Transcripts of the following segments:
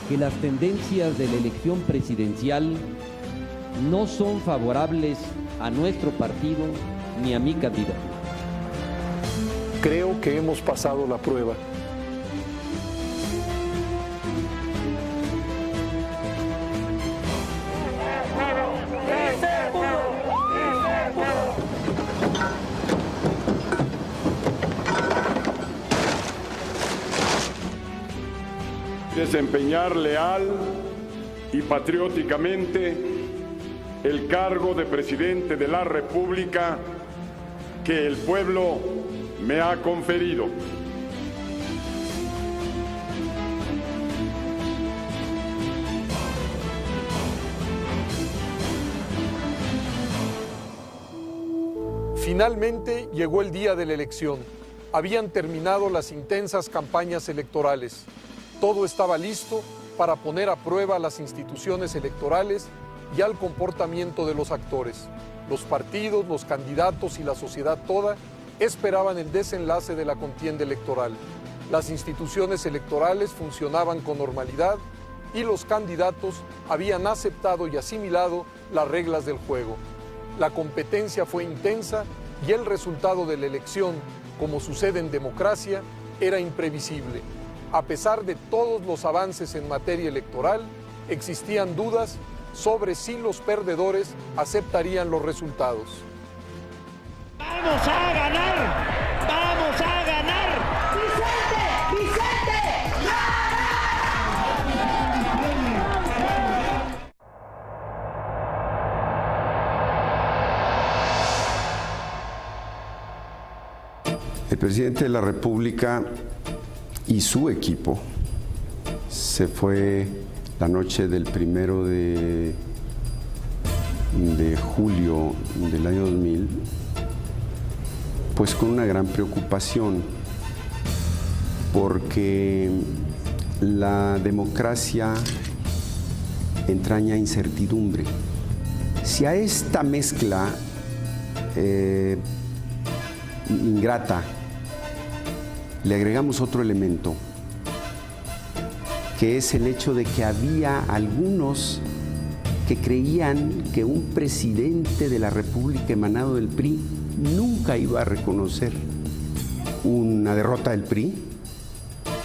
que las tendencias de la elección presidencial no son favorables a nuestro partido ni a mi candidatura. Creo que hemos pasado la prueba. Desempeñar leal y patrióticamente el cargo de presidente de la República que el pueblo me ha conferido. Finalmente llegó el día de la elección. Habían terminado las intensas campañas electorales. Todo estaba listo para poner a prueba las instituciones electorales y al comportamiento de los actores. Los partidos, los candidatos y la sociedad toda esperaban el desenlace de la contienda electoral. Las instituciones electorales funcionaban con normalidad y los candidatos habían aceptado y asimilado las reglas del juego. La competencia fue intensa y el resultado de la elección, como sucede en democracia, era imprevisible. A pesar de todos los avances en materia electoral, existían dudas sobre si los perdedores aceptarían los resultados. ¡Vamos a ganar! ¡Vamos a ganar! ¡Vicente! ¡Vicente! El presidente de la República y su equipo se fue la noche del 1 de julio del año 2000, pues con una gran preocupación, porque la democracia entraña incertidumbre. Si a esta mezcla ingrata le agregamos otro elemento, que es el hecho de que había algunos que creían que un presidente de la República emanado del PRI nunca iba a reconocer una derrota del PRI,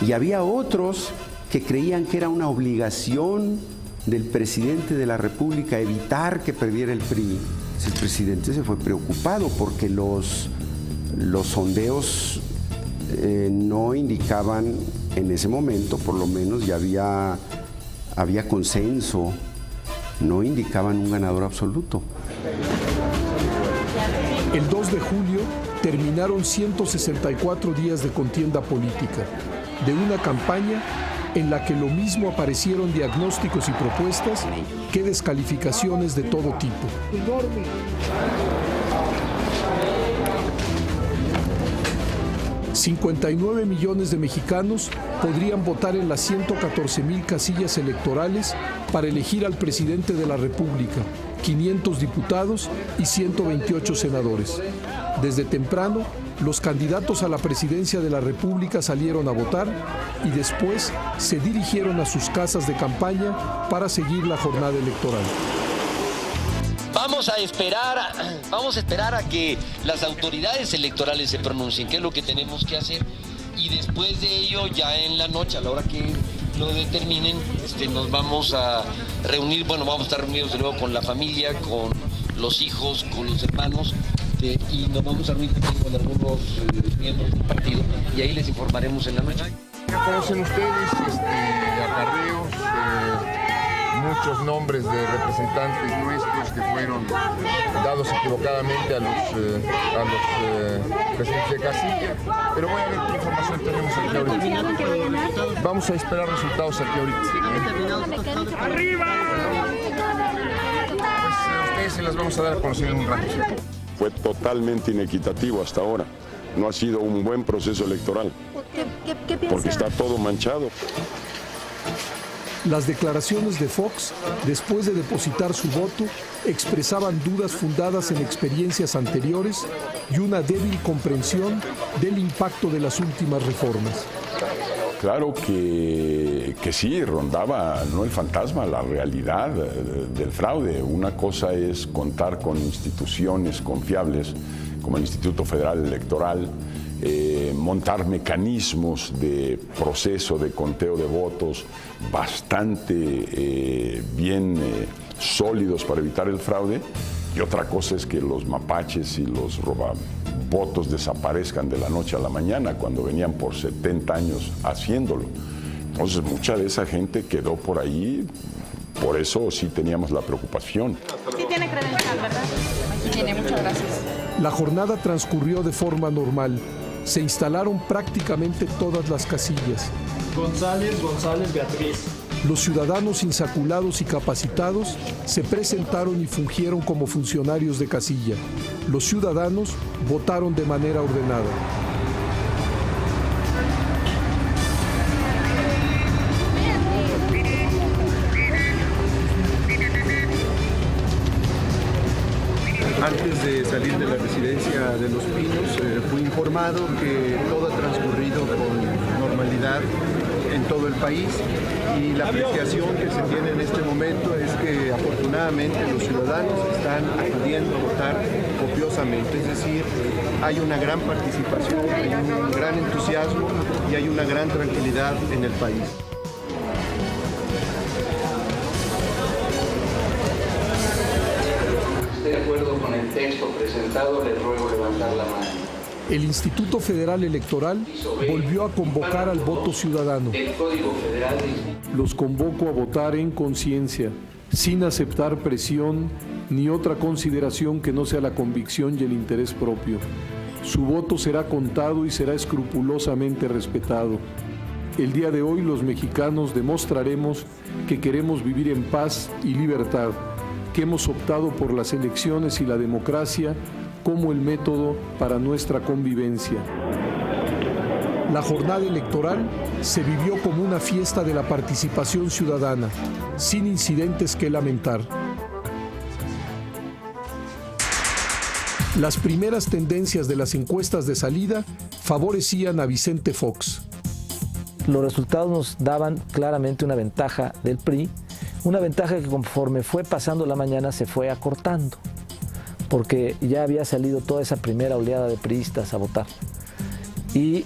y había otros que creían que era una obligación del presidente de la República evitar que perdiera el PRI. El presidente se fue preocupado porque los sondeos no indicaban, en ese momento por lo menos ya había consenso, no indicaban un ganador absoluto. El 2 de julio terminaron 164 días de contienda política, de una campaña en la que lo mismo aparecieron diagnósticos y propuestas que descalificaciones de todo tipo. 59 millones de mexicanos podrían votar en las 114,000 casillas electorales para elegir al presidente de la República, 500 diputados y 128 senadores. Desde temprano, los candidatos a la presidencia de la República salieron a votar y después se dirigieron a sus casas de campaña para seguir la jornada electoral. Vamos a esperar a que las autoridades electorales se pronuncien, qué es lo que tenemos que hacer, y después de ello, ya en la noche, a la hora que lo determinen, nos vamos a reunir, vamos a estar reunidos de nuevo con la familia, con los hijos, con los hermanos, y nos vamos a reunir también con algunos miembros del partido, y ahí les informaremos en la noche. Conocen ustedes acarreos, muchos nombres de representantes nuestros que fueron dados equivocadamente a los presidentes de casilla, pero voy a ver qué información tenemos aquí ahorita. Vamos a esperar resultados aquí ahorita. ¡Arriba! Pues ustedes se las vamos a dar a conocer en un rato. Fue totalmente inequitativo hasta ahora. No ha sido un buen proceso electoral. ¿Qué piensa? Porque está todo manchado. Las declaraciones de Fox, después de depositar su voto, expresaban dudas fundadas en experiencias anteriores y una débil comprensión del impacto de las últimas reformas. Claro que sí, rondaba no el fantasma, la realidad del fraude. Una cosa es contar con instituciones confiables como el Instituto Federal Electoral, montar mecanismos de proceso de conteo de votos bastante bien sólidos para evitar el fraude, y otra cosa es que los mapaches y los robavotos desaparezcan de la noche a la mañana cuando venían por 70 años haciéndolo. Entonces mucha de esa gente quedó por ahí, por eso sí teníamos la preocupación. Sí tiene credencial, ¿verdad? Sí tiene, muchas gracias. La jornada transcurrió de forma normal. Se instalaron prácticamente todas las casillas. González, Beatriz. Los ciudadanos insaculados y capacitados se presentaron y fungieron como funcionarios de casilla. Los ciudadanos votaron de manera ordenada. Antes de salir de la residencia de Los Pinos, fui informado que todo ha transcurrido con normalidad en todo el país, y la apreciación que se tiene en este momento es que afortunadamente los ciudadanos están acudiendo a votar copiosamente, es decir, hay una gran participación, hay un gran entusiasmo y hay una gran tranquilidad en el país. De acuerdo con el texto presentado, le ruego levantar la mano. El Instituto Federal Electoral volvió a convocar al voto ciudadano. Los convoco a votar en conciencia, sin aceptar presión ni otra consideración que no sea la convicción y el interés propio. Su voto será contado y será escrupulosamente respetado. El día de hoy los mexicanos demostraremos que queremos vivir en paz y libertad, que hemos optado por las elecciones y la democracia como el método para nuestra convivencia. La jornada electoral se vivió como una fiesta de la participación ciudadana, sin incidentes que lamentar. Las primeras tendencias de las encuestas de salida favorecían a Vicente Fox. Los resultados nos daban claramente una ventaja del PRI, una ventaja que conforme fue pasando la mañana se fue acortando, porque ya había salido toda esa primera oleada de priistas a votar. Y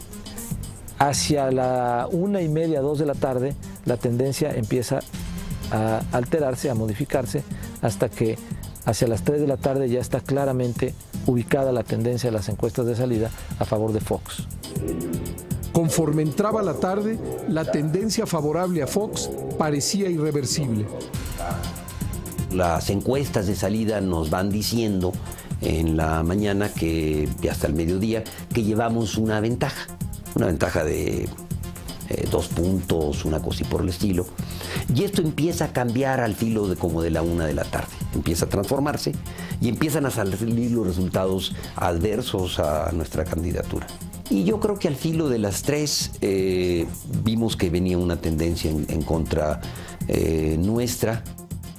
hacia la 1:30, 2 de la tarde, la tendencia empieza a alterarse, a modificarse, hasta que hacia las 3 de la tarde ya está claramente ubicada la tendencia de las encuestas de salida a favor de Fox. Conforme entraba la tarde, la tendencia favorable a Fox parecía irreversible. Las encuestas de salida nos van diciendo en la mañana y hasta el mediodía que llevamos una ventaja de 2 puntos, una cosa y por el estilo. Y esto empieza a cambiar al filo como de la 1 de la tarde. Empieza a transformarse y empiezan a salir los resultados adversos a nuestra candidatura. Y yo creo que al filo de las 3 vimos que venía una tendencia en contra nuestra.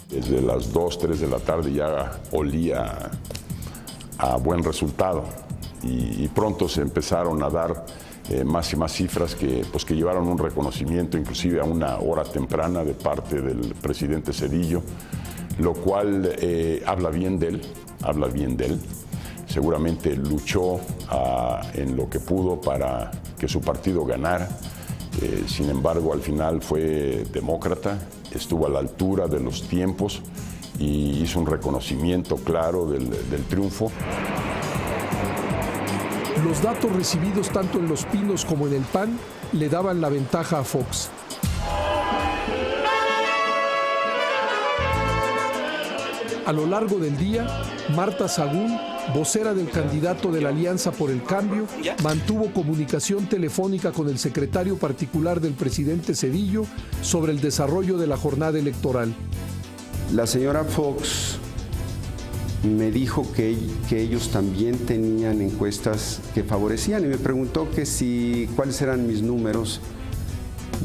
Desde las 2, 3 de la tarde ya olía a buen resultado y pronto se empezaron a dar más y más cifras que llevaron un reconocimiento inclusive a una hora temprana de parte del presidente Zedillo, lo cual habla bien de él. Seguramente luchó en lo que pudo para que su partido ganara. Sin embargo, al final fue demócrata, estuvo a la altura de los tiempos y hizo un reconocimiento claro del triunfo. Los datos recibidos tanto en Los Pinos como en el PAN le daban la ventaja a Fox. A lo largo del día, Marta Sagún, vocera del candidato de la Alianza por el Cambio, mantuvo comunicación telefónica con el secretario particular del presidente Zedillo sobre el desarrollo de la jornada electoral. La señora Fox me dijo que ellos también tenían encuestas que favorecían y me preguntó cuáles eran mis números.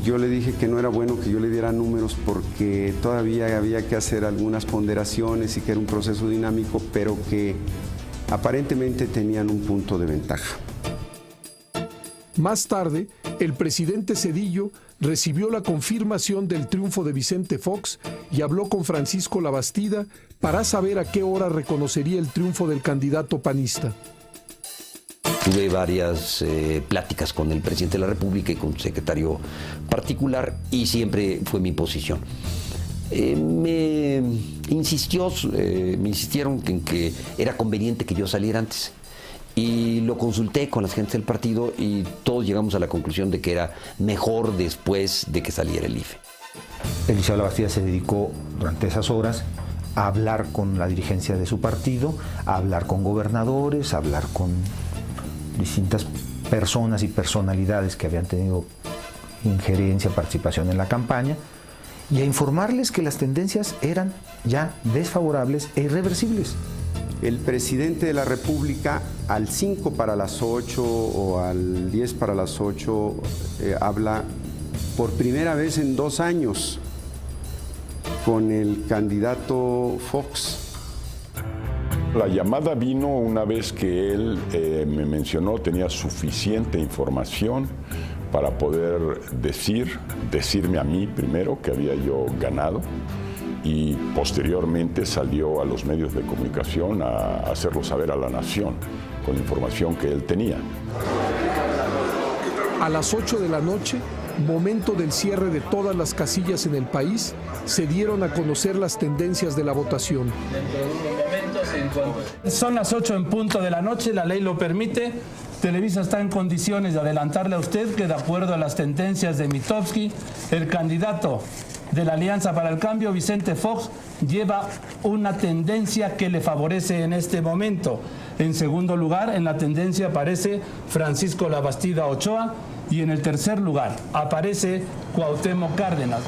Yo le dije que no era bueno que yo le diera números porque todavía había que hacer algunas ponderaciones y que era un proceso dinámico, pero que aparentemente tenían un punto de ventaja. Más tarde, El presidente Zedillo recibió la confirmación del triunfo de Vicente Fox y habló con Francisco Labastida para saber a qué hora reconocería el triunfo del candidato panista. Tuve varias pláticas con el presidente de la República y con su secretario particular y siempre fue mi posición. Me insistieron en que era conveniente que yo saliera antes. Y lo consulté con las gentes del partido y todos llegamos a la conclusión de que era mejor después de que saliera el IFE. Eliseo Labastida se dedicó durante esas horas a hablar con la dirigencia de su partido, a hablar con gobernadores, a hablar con distintas personas y personalidades que habían tenido injerencia, participación en la campaña, y a informarles que las tendencias eran ya desfavorables e irreversibles. El presidente de la República al 5 para las 8 o al 10 para las 8 habla por primera vez en 2 años con el candidato Fox. La llamada vino una vez que él me mencionó, tenía suficiente información para poder decirme a mí primero que había yo ganado, y posteriormente salió a los medios de comunicación a hacerlo saber a la nación con la información que él tenía. A las 8 de la noche, momento del cierre de todas las casillas en el país, se dieron a conocer las tendencias de la votación. Son las 8 en punto de la noche, la ley lo permite. Televisa está en condiciones de adelantarle a usted que, de acuerdo a las tendencias de Mitofsky, el candidato de la Alianza para el Cambio, Vicente Fox, lleva una tendencia que le favorece en este momento. En segundo lugar, en la tendencia aparece Francisco Labastida Ochoa y en el tercer lugar aparece Cuauhtémoc Cárdenas.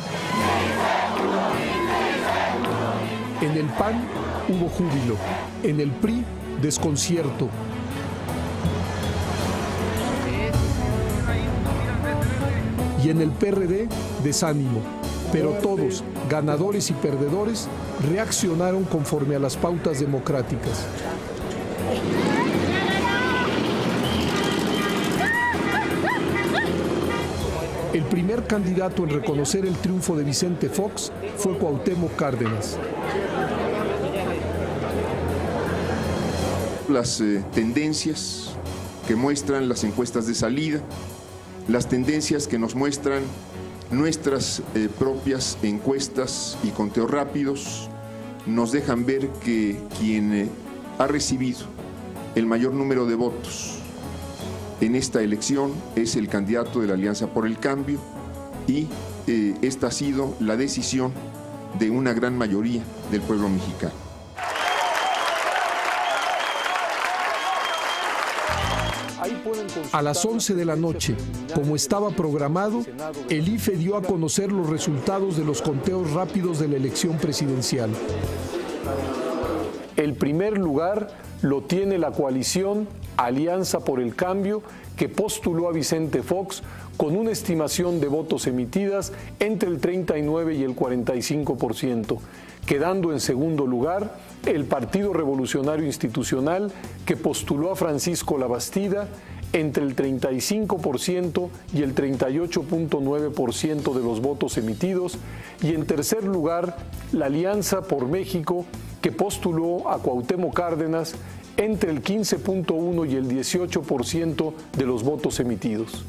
En el PAN hubo júbilo, en el PRI desconcierto. Y en el PRD desánimo. Pero todos, ganadores y perdedores, reaccionaron conforme a las pautas democráticas. El primer candidato en reconocer el triunfo de Vicente Fox fue Cuauhtémoc Cárdenas. Las tendencias que muestran las encuestas de salida, las tendencias que nos muestran nuestras propias encuestas y conteos rápidos, nos dejan ver que quien ha recibido el mayor número de votos en esta elección es el candidato de la Alianza por el Cambio, y esta ha sido la decisión de una gran mayoría del pueblo mexicano. A las 11 de la noche, como estaba programado, el IFE dio a conocer los resultados de los conteos rápidos de la elección presidencial. El primer lugar lo tiene la coalición Alianza por el Cambio, que postuló a Vicente Fox con una estimación de votos emitidas entre el 39 y el 45%, quedando en segundo lugar el Partido Revolucionario Institucional, que postuló a Francisco Labastida entre el 35% y el 38.9% de los votos emitidos, y en tercer lugar la Alianza por México, que postuló a Cuauhtémoc Cárdenas entre el 15.1 y el 18% de los votos emitidos.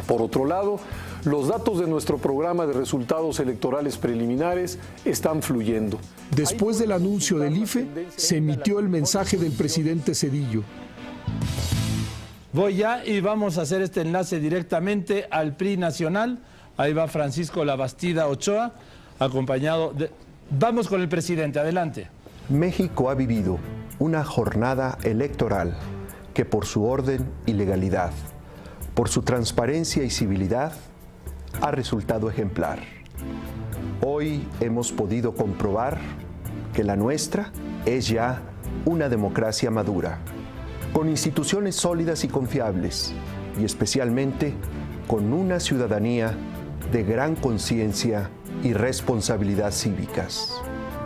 Por otro lado, los datos de nuestro programa de resultados electorales preliminares están fluyendo. Después del anuncio del IFE, se emitió el mensaje del presidente Zedillo. Voy ya y vamos a hacer este enlace directamente al PRI nacional. Ahí va Francisco Labastida Ochoa, acompañado de... Vamos con el presidente, adelante. México ha vivido una jornada electoral que, por su orden y legalidad, por su transparencia y civilidad, ha resultado ejemplar. Hoy hemos podido comprobar que la nuestra es ya una democracia madura, con instituciones sólidas y confiables, y especialmente con una ciudadanía de gran conciencia y responsabilidad cívicas.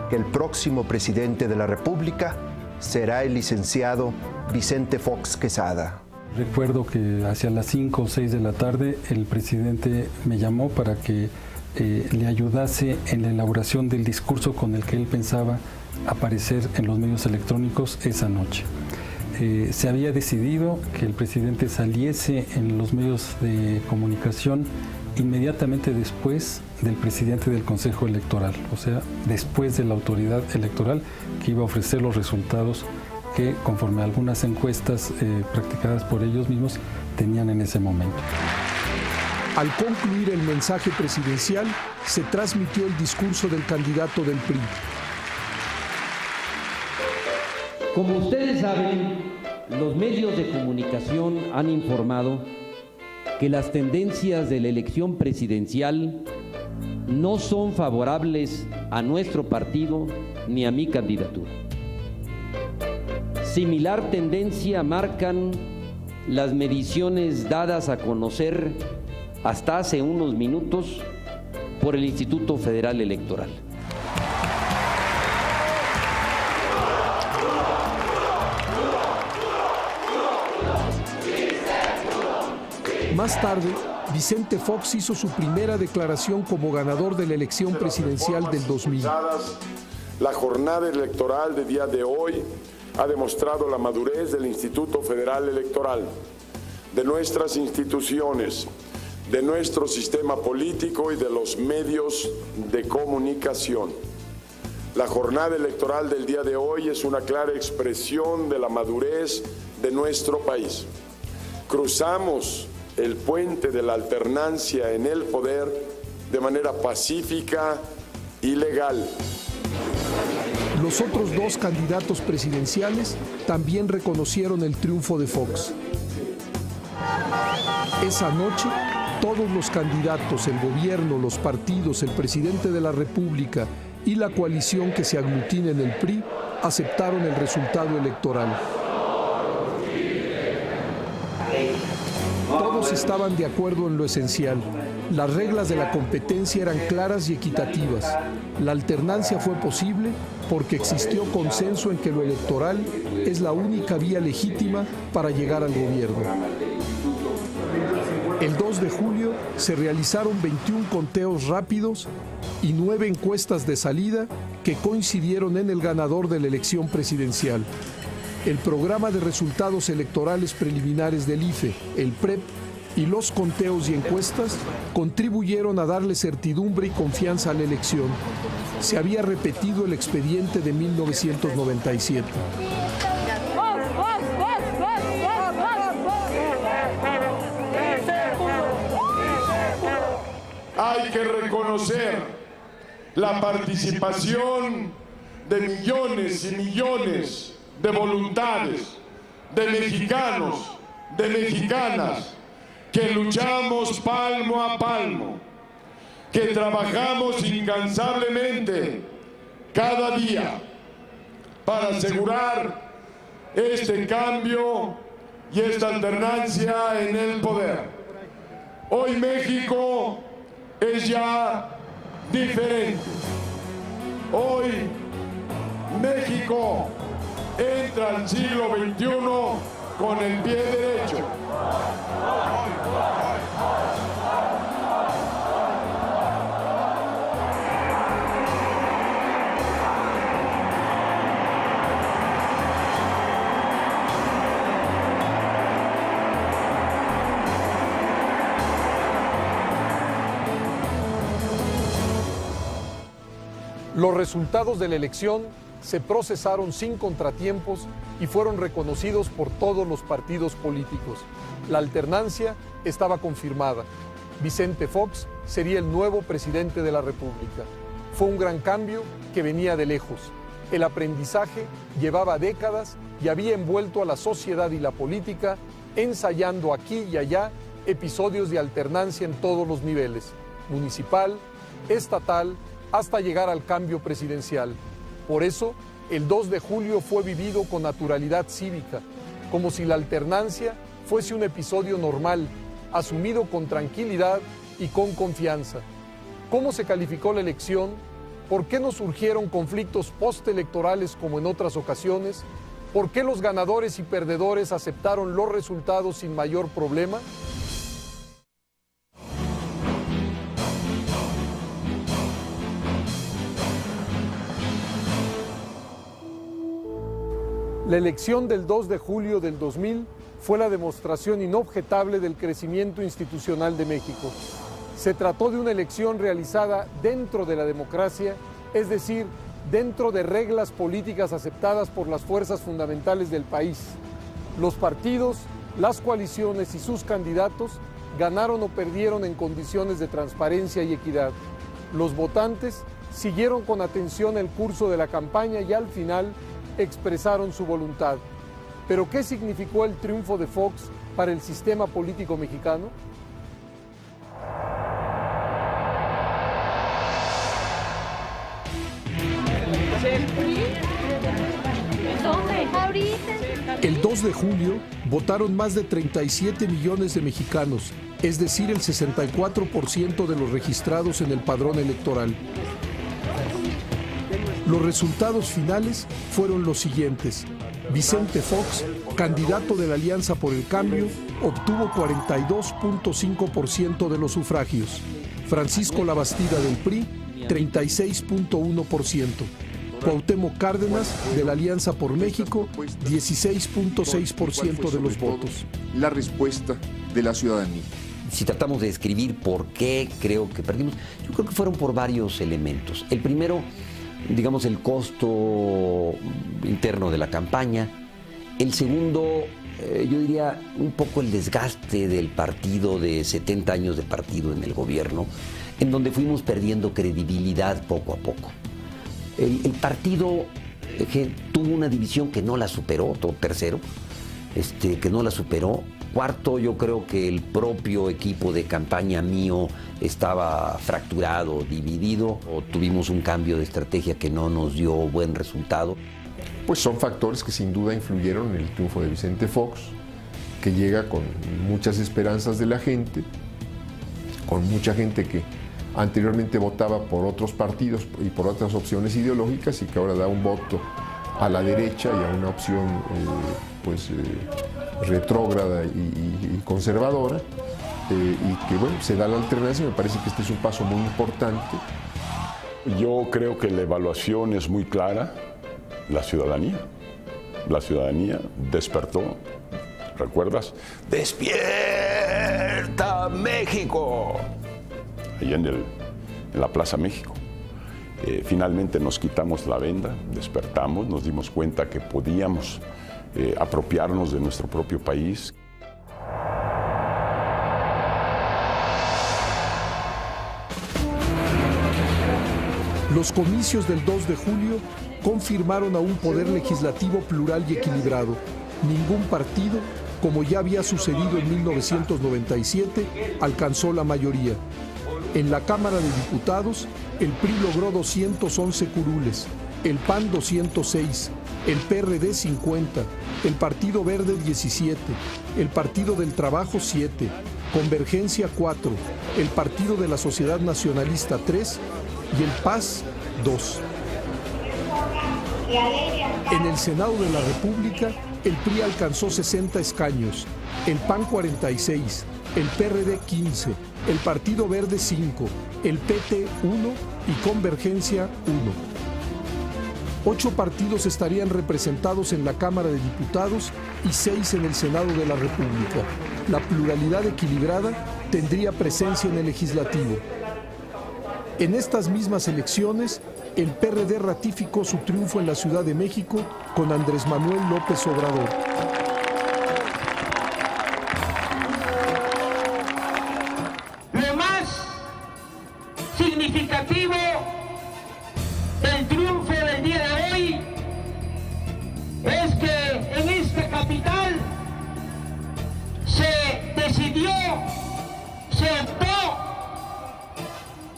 Que el próximo presidente de la República será el licenciado Vicente Fox Quesada. Recuerdo que hacia las 5 o 6 de la tarde el presidente me llamó para que le ayudase en la elaboración del discurso con el que él pensaba aparecer en los medios electrónicos esa noche. Se había decidido que el presidente saliese en los medios de comunicación inmediatamente después del presidente del Consejo Electoral, o sea, después de la autoridad electoral que iba a ofrecer los resultados que, conforme a algunas encuestas practicadas por ellos mismos, tenían en ese momento. Al concluir el mensaje presidencial, se transmitió el discurso del candidato del PRI. Como ustedes saben, los medios de comunicación han informado que las tendencias de la elección presidencial no son favorables a nuestro partido ni a mi candidatura. Similar tendencia marcan las mediciones dadas a conocer hasta hace unos minutos por el Instituto Federal Electoral. Más tarde, Vicente Fox hizo su primera declaración como ganador de la elección presidencial del 2000. La jornada electoral de día de hoy ha demostrado la madurez del Instituto Federal Electoral, de nuestras instituciones, de nuestro sistema político y de los medios de comunicación. La jornada electoral del día de hoy es una clara expresión de la madurez de nuestro país. Cruzamos el puente de la alternancia en el poder de manera pacífica y legal. Los otros dos candidatos presidenciales también reconocieron el triunfo de Fox. Esa noche, todos los candidatos, el gobierno, los partidos, el presidente de la República y la coalición que se aglutina en el PRI aceptaron el resultado electoral. Todos estaban de acuerdo en lo esencial. Las reglas de la competencia eran claras y equitativas. La alternancia fue posible porque existió consenso en que lo electoral es la única vía legítima para llegar al gobierno. El 2 de julio se realizaron 21 conteos rápidos y 9 encuestas de salida que coincidieron en el ganador de la elección presidencial. El programa de resultados electorales preliminares del IFE, el PREP, y los conteos y encuestas contribuyeron a darle certidumbre y confianza a la elección. Se había repetido el expediente de 1997. Hay que reconocer la participación de millones y millones de voluntades, de mexicanos, de mexicanas, que luchamos palmo a palmo, que trabajamos incansablemente cada día para asegurar este cambio y esta alternancia en el poder. Hoy México es ya diferente. Hoy México entra al siglo XXI con el pie derecho. Los resultados de la elección se procesaron sin contratiempos y fueron reconocidos por todos los partidos políticos. La alternancia estaba confirmada. Vicente Fox sería el nuevo presidente de la República. Fue un gran cambio que venía de lejos. El aprendizaje llevaba décadas y había envuelto a la sociedad y la política, ensayando aquí y allá episodios de alternancia en todos los niveles, municipal, estatal, hasta llegar al cambio presidencial. Por eso, el 2 de julio fue vivido con naturalidad cívica, como si la alternancia fuese un episodio normal, asumido con tranquilidad y con confianza. ¿Cómo se calificó la elección? ¿Por qué no surgieron conflictos postelectorales como en otras ocasiones? ¿Por qué los ganadores y perdedores aceptaron los resultados sin mayor problema? La elección del 2 de julio del 2000 fue la demostración inobjetable del crecimiento institucional de México. Se trató de una elección realizada dentro de la democracia, es decir, dentro de reglas políticas aceptadas por las fuerzas fundamentales del país. Los partidos, las coaliciones y sus candidatos ganaron o perdieron en condiciones de transparencia y equidad. Los votantes siguieron con atención el curso de la campaña y al final expresaron su voluntad. ¿Pero qué significó el triunfo de Fox para el sistema político mexicano? El 2 de julio votaron más de 37 millones de mexicanos, es decir, el 64% de los registrados en el padrón electoral. Los resultados finales fueron los siguientes. Vicente Fox, candidato de la Alianza por el Cambio, obtuvo 42.5% de los sufragios. Francisco Labastida del PRI, 36.1%. Cuauhtémoc Cárdenas, de la Alianza por México, 16.6% de los votos. La respuesta de la ciudadanía. Si tratamos de describir por qué creo que perdimos, yo creo que fueron por varios elementos. El primero, digamos, el costo interno de la campaña. El segundo, yo diría, un poco el desgaste del partido, de 70 años de partido en el gobierno, en donde fuimos perdiendo credibilidad poco a poco. El partido tuvo una división que no la superó, tercero, que no la superó. Cuarto, yo creo que el propio equipo de campaña mío estaba fracturado, dividido, o tuvimos un cambio de estrategia que no nos dio buen resultado. Pues son factores que sin duda influyeron en el triunfo de Vicente Fox, que llega con muchas esperanzas de la gente, con mucha gente que anteriormente votaba por otros partidos y por otras opciones ideológicas y que ahora da un voto a la derecha y a una opción retrógrada y conservadora, y que bueno, se da la alternancia. Me parece que este es un paso muy importante. Yo creo que la evaluación es muy clara. La ciudadanía despertó. ¿Recuerdas? ¡Despierta México! Ahí en la Plaza México. Finalmente nos quitamos la venda, despertamos, nos dimos cuenta que podíamos apropiarnos de nuestro propio país. Los comicios del 2 de julio confirmaron a un poder legislativo plural y equilibrado. Ningún partido, como ya había sucedido en 1997, alcanzó la mayoría. En la Cámara de Diputados, el PRI logró 211 curules, el PAN 206, el PRD 50, el Partido Verde 17, el Partido del Trabajo 7, Convergencia 4, el Partido de la Sociedad Nacionalista 3 y el PAS 2. En el Senado de la República, el PRI alcanzó 60 escaños, el PAN 46, el PRD 15, el Partido Verde 5, el PT 1 y Convergencia 1. 8 partidos estarían representados en la Cámara de Diputados y 6 en el Senado de la República. La pluralidad equilibrada tendría presencia en el Legislativo. En estas mismas elecciones, el PRD ratificó su triunfo en la Ciudad de México con Andrés Manuel López Obrador. Lo más significativo del triunfo del día de hoy es que en esta capital se decidió, se optó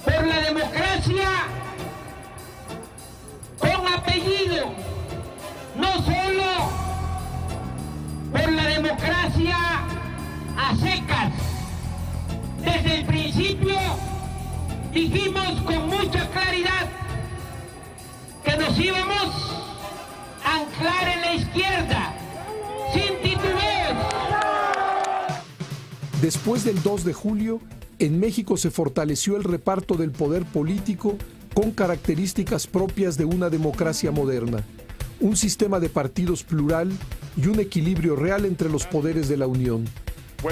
por la democracia con apellido, no solo por la democracia a secas. Desde el principio dijimos con mucha claridad que nos íbamos a clara en la izquierda, sin titubeos. Después del 2 de julio, en México se fortaleció el reparto del poder político con características propias de una democracia moderna, un sistema de partidos plural y un equilibrio real entre los poderes de la Unión.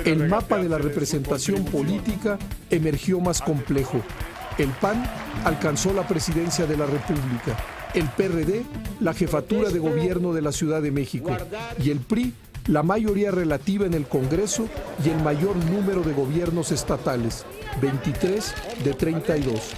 El mapa de la representación política emergió más complejo. El PAN alcanzó la presidencia de la República, el PRD la jefatura de gobierno de la Ciudad de México y el PRI la mayoría relativa en el Congreso y el mayor número de gobiernos estatales, 23 de 32.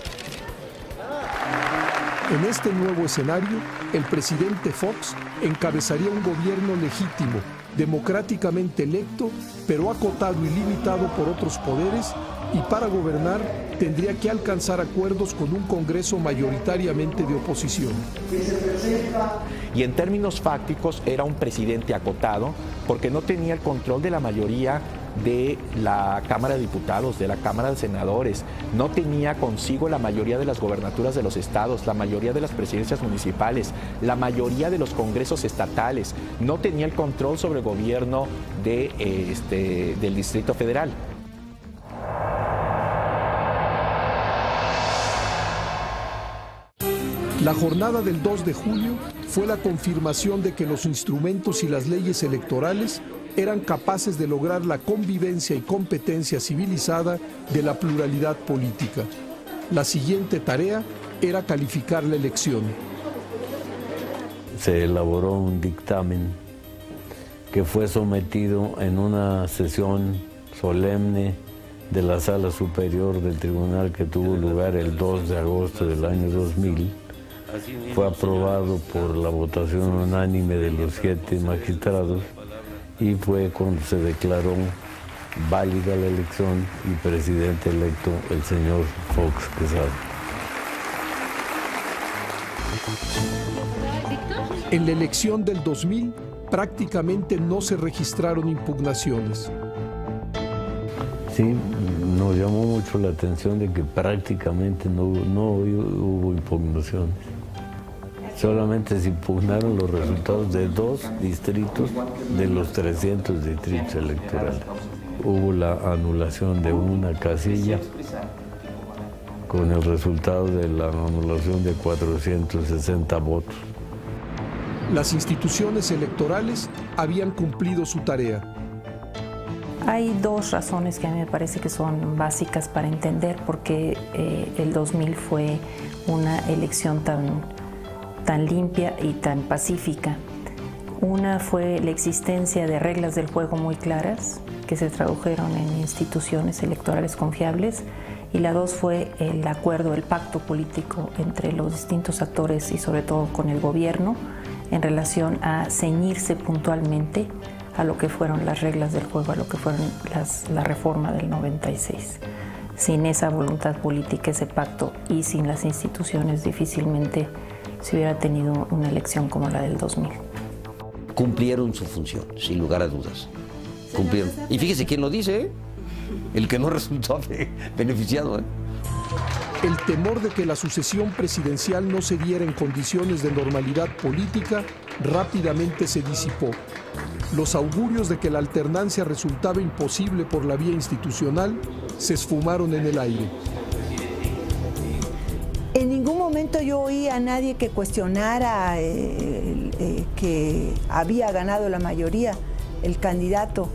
En este nuevo escenario, el presidente Fox encabezaría un gobierno legítimo, democráticamente electo, pero acotado y limitado por otros poderes, y para gobernar tendría que alcanzar acuerdos con un Congreso mayoritariamente de oposición. Y en términos fácticos era un presidente acotado porque no tenía el control de la mayoría de la Cámara de Diputados, de la Cámara de Senadores, no tenía consigo la mayoría de las gobernaturas de los estados, la mayoría de las presidencias municipales, la mayoría de los congresos estatales, no tenía el control sobre el gobierno del Distrito Federal. La jornada del 2 de julio fue la confirmación de que los instrumentos y las leyes electorales eran capaces de lograr la convivencia y competencia civilizada de la pluralidad política. La siguiente tarea era calificar la elección. Se elaboró un dictamen que fue sometido en una sesión solemne de la Sala Superior del Tribunal que tuvo lugar el 2 de agosto del año 2000. Fue aprobado por la votación unánime de los 7 magistrados y fue cuando se declaró válida la elección y presidente electo el señor Fox Quesada. En la elección del 2000 prácticamente no se registraron impugnaciones. Sí, nos llamó mucho la atención de que prácticamente no hubo impugnaciones. Solamente se impugnaron los resultados de 2 distritos de los 300 distritos electorales. Hubo la anulación de una casilla con el resultado de la anulación de 460 votos. Las instituciones electorales habían cumplido su tarea. Hay 2 razones que a mí me parece que son básicas para entender por qué el 2000 fue una elección tan limpia y tan pacífica. Una fue la existencia de reglas del juego muy claras que se tradujeron en instituciones electorales confiables, y la 2 fue el acuerdo, el pacto político entre los distintos actores y sobre todo con el gobierno en relación a ceñirse puntualmente a lo que fueron las reglas del juego, a lo que fueron la reforma del 96. Sin esa voluntad política, ese pacto, y sin las instituciones, difícilmente se hubiera tenido una elección como la del 2000. Cumplieron su función, sin lugar a dudas. Cumplieron. Y fíjese quién lo dice, ¿eh? El que no resultó beneficiado, ¿eh? El temor de que la sucesión presidencial no se diera en condiciones de normalidad política rápidamente se disipó. Los augurios de que la alternancia resultaba imposible por la vía institucional se esfumaron en el aire. En ningún momento yo oí a nadie que cuestionara que había ganado la mayoría el candidato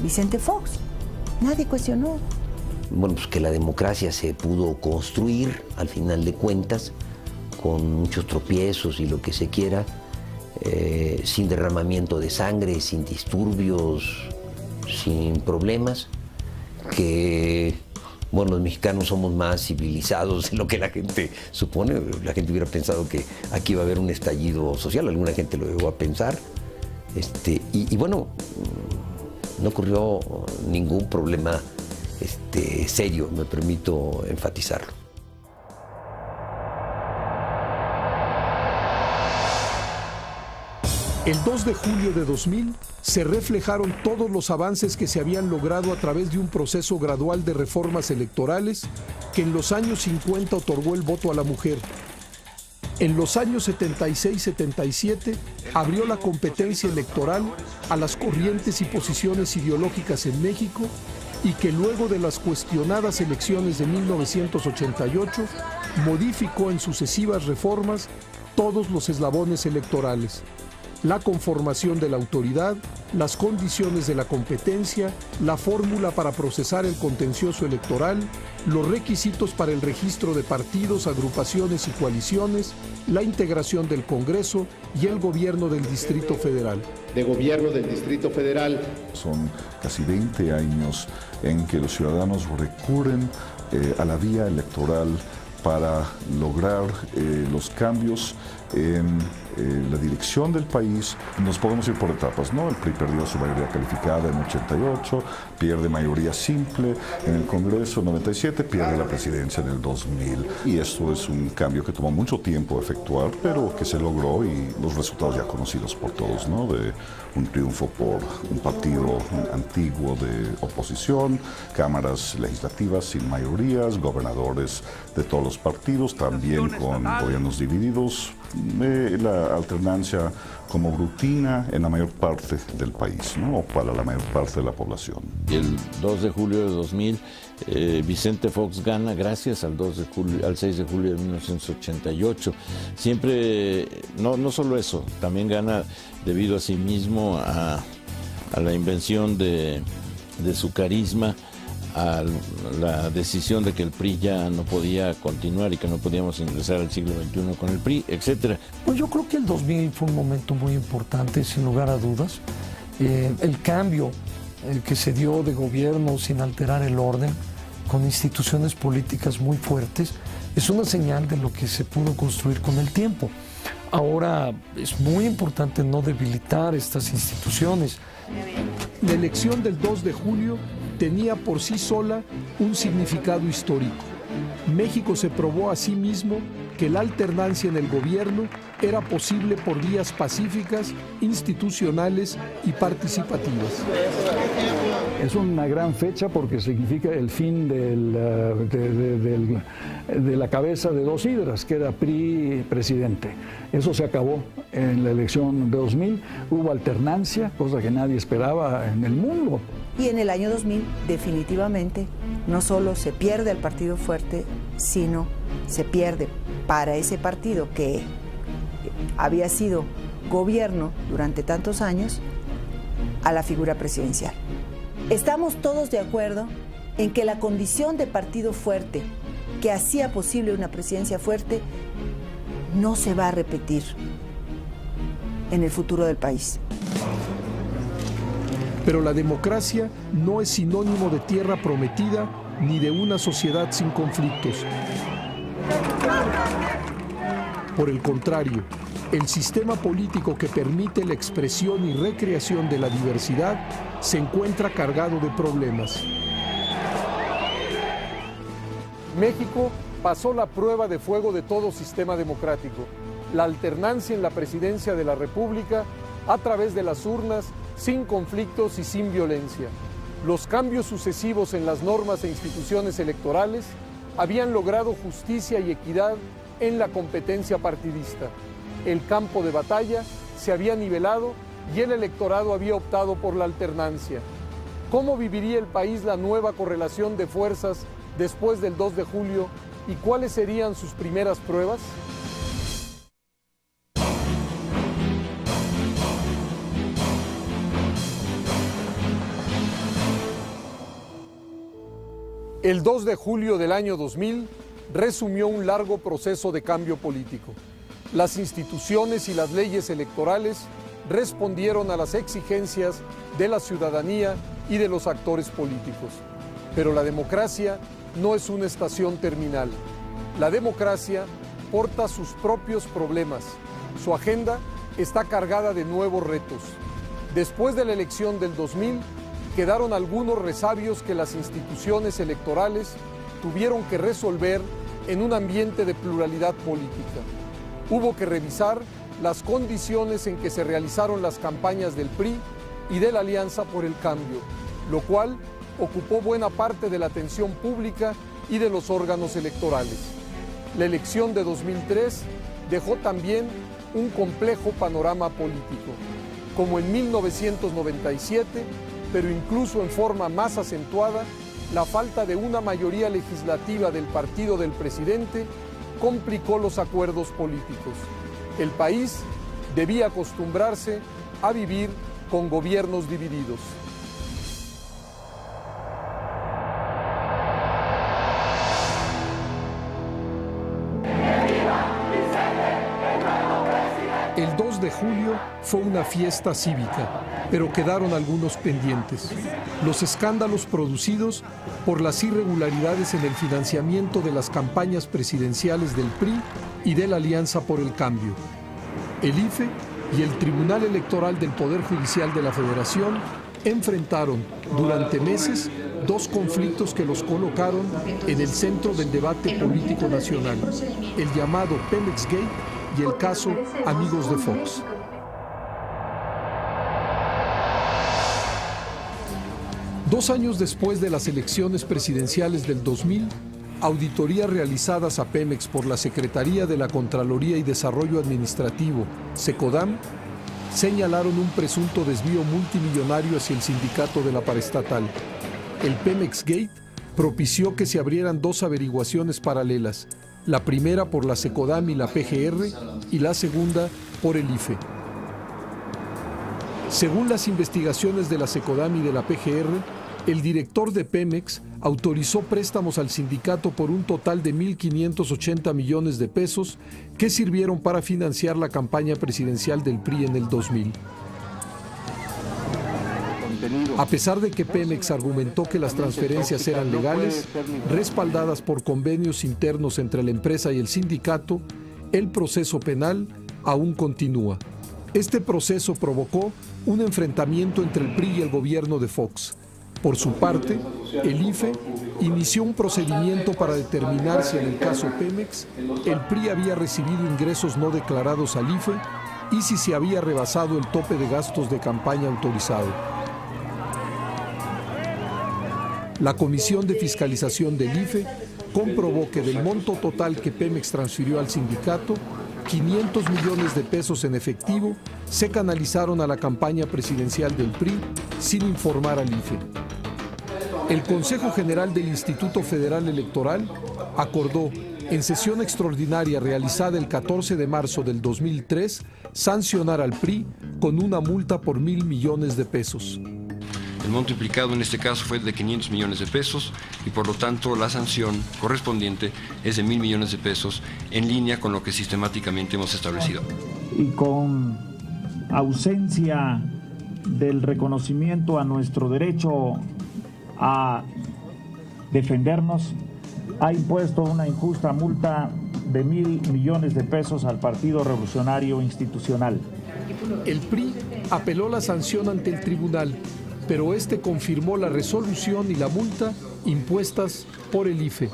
Vicente Fox. Nadie cuestionó. Bueno, pues que la democracia se pudo construir, al final de cuentas, con muchos tropiezos y lo que se quiera, sin derramamiento de sangre, sin disturbios, sin problemas, que, bueno, los mexicanos somos más civilizados de lo que la gente supone. La gente hubiera pensado que aquí iba a haber un estallido social, alguna gente lo llegó a pensar, y bueno, no ocurrió ningún problema serio, me permito enfatizarlo. El 2 de julio de 2000 se reflejaron todos los avances que se habían logrado a través de un proceso gradual de reformas electorales que en los años 50 otorgó el voto a la mujer. En los años 76-77 abrió la competencia electoral a las corrientes y posiciones ideológicas en México y que luego de las cuestionadas elecciones de 1988 modificó en sucesivas reformas todos los eslabones electorales: la conformación de la autoridad, las condiciones de la competencia, la fórmula para procesar el contencioso electoral, los requisitos para el registro de partidos, agrupaciones y coaliciones, la integración del Congreso y el gobierno del Distrito Federal. De gobierno del Distrito Federal. Son casi 20 años en que los ciudadanos recurren a la vía electoral para lograr los cambios en la dirección del país. Nos podemos ir por etapas, ¿no? El PRI perdió su mayoría calificada en 88, pierde mayoría simple en el Congreso en 97, pierde la presidencia en el 2000. Y esto es un cambio que tomó mucho tiempo efectuar, pero que se logró y los resultados ya conocidos por todos, ¿no? De un triunfo por un partido antiguo de oposición, cámaras legislativas sin mayorías, gobernadores de todos los partidos, también con gobiernos divididos, la alternancia como rutina en la mayor parte del país, ¿no? O para la mayor parte de la población. El 2 de julio de 2000, Vicente Fox gana gracias al 6 de julio de 1988. Siempre, no solo eso, también gana debido a sí mismo a la invención de su carisma, a la decisión de que el PRI ya no podía continuar y que no podíamos ingresar al siglo XXI con el PRI, etcétera. Pues yo creo que el 2000 fue un momento muy importante, sin lugar a dudas. El cambio que se dio de gobierno sin alterar el orden, con instituciones políticas muy fuertes, es una señal de lo que se pudo construir con el tiempo. Ahora es muy importante no debilitar estas instituciones. La elección del 2 de julio tenía por sí sola un significado histórico. México se probó a sí mismo que la alternancia en el gobierno era posible por vías pacíficas, institucionales y participativas. Es una gran fecha porque significa el fin de la cabeza de dos hidras, que era PRI presidente. Eso se acabó en la elección de 2000. Hubo alternancia, cosa que nadie esperaba en el mundo. Y en el año 2000, definitivamente, no solo se pierde al partido fuerte, sino se pierde para ese partido que había sido gobierno durante tantos años a la figura presidencial. Estamos todos de acuerdo en que la condición de partido fuerte que hacía posible una presidencia fuerte no se va a repetir en el futuro del país. Pero la democracia no es sinónimo de tierra prometida ni de una sociedad sin conflictos. Por el contrario, el sistema político que permite la expresión y recreación de la diversidad se encuentra cargado de problemas. México pasó la prueba de fuego de todo sistema democrático, la alternancia en la presidencia de la República a través de las urnas, sin conflictos y sin violencia. Los cambios sucesivos en las normas e instituciones electorales habían logrado justicia y equidad en la competencia partidista. El campo de batalla se había nivelado y el electorado había optado por la alternancia. ¿Cómo viviría el país la nueva correlación de fuerzas después del 2 de julio y cuáles serían sus primeras pruebas? El 2 de julio del año 2000 resumió un largo proceso de cambio político. Las instituciones y las leyes electorales respondieron a las exigencias de la ciudadanía y de los actores políticos. Pero la democracia no es una estación terminal. La democracia porta sus propios problemas. Su agenda está cargada de nuevos retos. Después de la elección del 2000, quedaron algunos resabios que las instituciones electorales tuvieron que resolver en un ambiente de pluralidad política. Hubo que revisar las condiciones en que se realizaron las campañas del PRI y de la Alianza por el Cambio, lo cual ocupó buena parte de la atención pública y de los órganos electorales. La elección de 2003 dejó también un complejo panorama político, como en 1997, pero incluso en forma más acentuada, la falta de una mayoría legislativa del partido del presidente complicó los acuerdos políticos. El país debía acostumbrarse a vivir con gobiernos divididos. El 2 de julio fue una fiesta cívica, pero quedaron algunos pendientes. Los escándalos producidos por las irregularidades en el financiamiento de las campañas presidenciales del PRI y de la Alianza por el Cambio. El IFE y el Tribunal Electoral del Poder Judicial de la Federación enfrentaron durante meses dos conflictos que los colocaron en el centro del debate político nacional, el llamado Pemex Gate y el caso Amigos de Fox. Dos años después de las elecciones presidenciales del 2000, auditorías realizadas a Pemex por la Secretaría de la Contraloría y Desarrollo Administrativo, SECODAM, señalaron un presunto desvío multimillonario hacia el sindicato de la paraestatal. El Pemex Gate propició que se abrieran dos averiguaciones paralelas, la primera por la SECODAM y la PGR y la segunda por el IFE. Según las investigaciones de la SECODAM y de la PGR, el director de Pemex autorizó préstamos al sindicato por un total de 1.580 millones de pesos que sirvieron para financiar la campaña presidencial del PRI en el 2000. A pesar de que Pemex argumentó que las transferencias eran legales, respaldadas por convenios internos entre la empresa y el sindicato, el proceso penal aún continúa. Este proceso provocó un enfrentamiento entre el PRI y el gobierno de Fox. Por su parte, el IFE inició un procedimiento para determinar si en el caso Pemex el PRI había recibido ingresos no declarados al IFE y si se había rebasado el tope de gastos de campaña autorizado. La Comisión de Fiscalización del IFE comprobó que del monto total que Pemex transfirió al sindicato, 500 millones de pesos en efectivo se canalizaron a la campaña presidencial del PRI sin informar al IFE. El Consejo General del Instituto Federal Electoral acordó, en sesión extraordinaria realizada el 14 de marzo del 2003, sancionar al PRI con una multa por 1.000 millones de pesos. El monto implicado en este caso fue de 500 millones de pesos y por lo tanto la sanción correspondiente es de 1.000 millones de pesos en línea con lo que sistemáticamente hemos establecido. Y con ausencia del reconocimiento a nuestro derecho a defendernos, ha impuesto una injusta multa de 1.000 millones de pesos al Partido Revolucionario Institucional. El PRI apeló la sanción ante el tribunal, pero este confirmó la resolución y la multa impuestas por el IFE.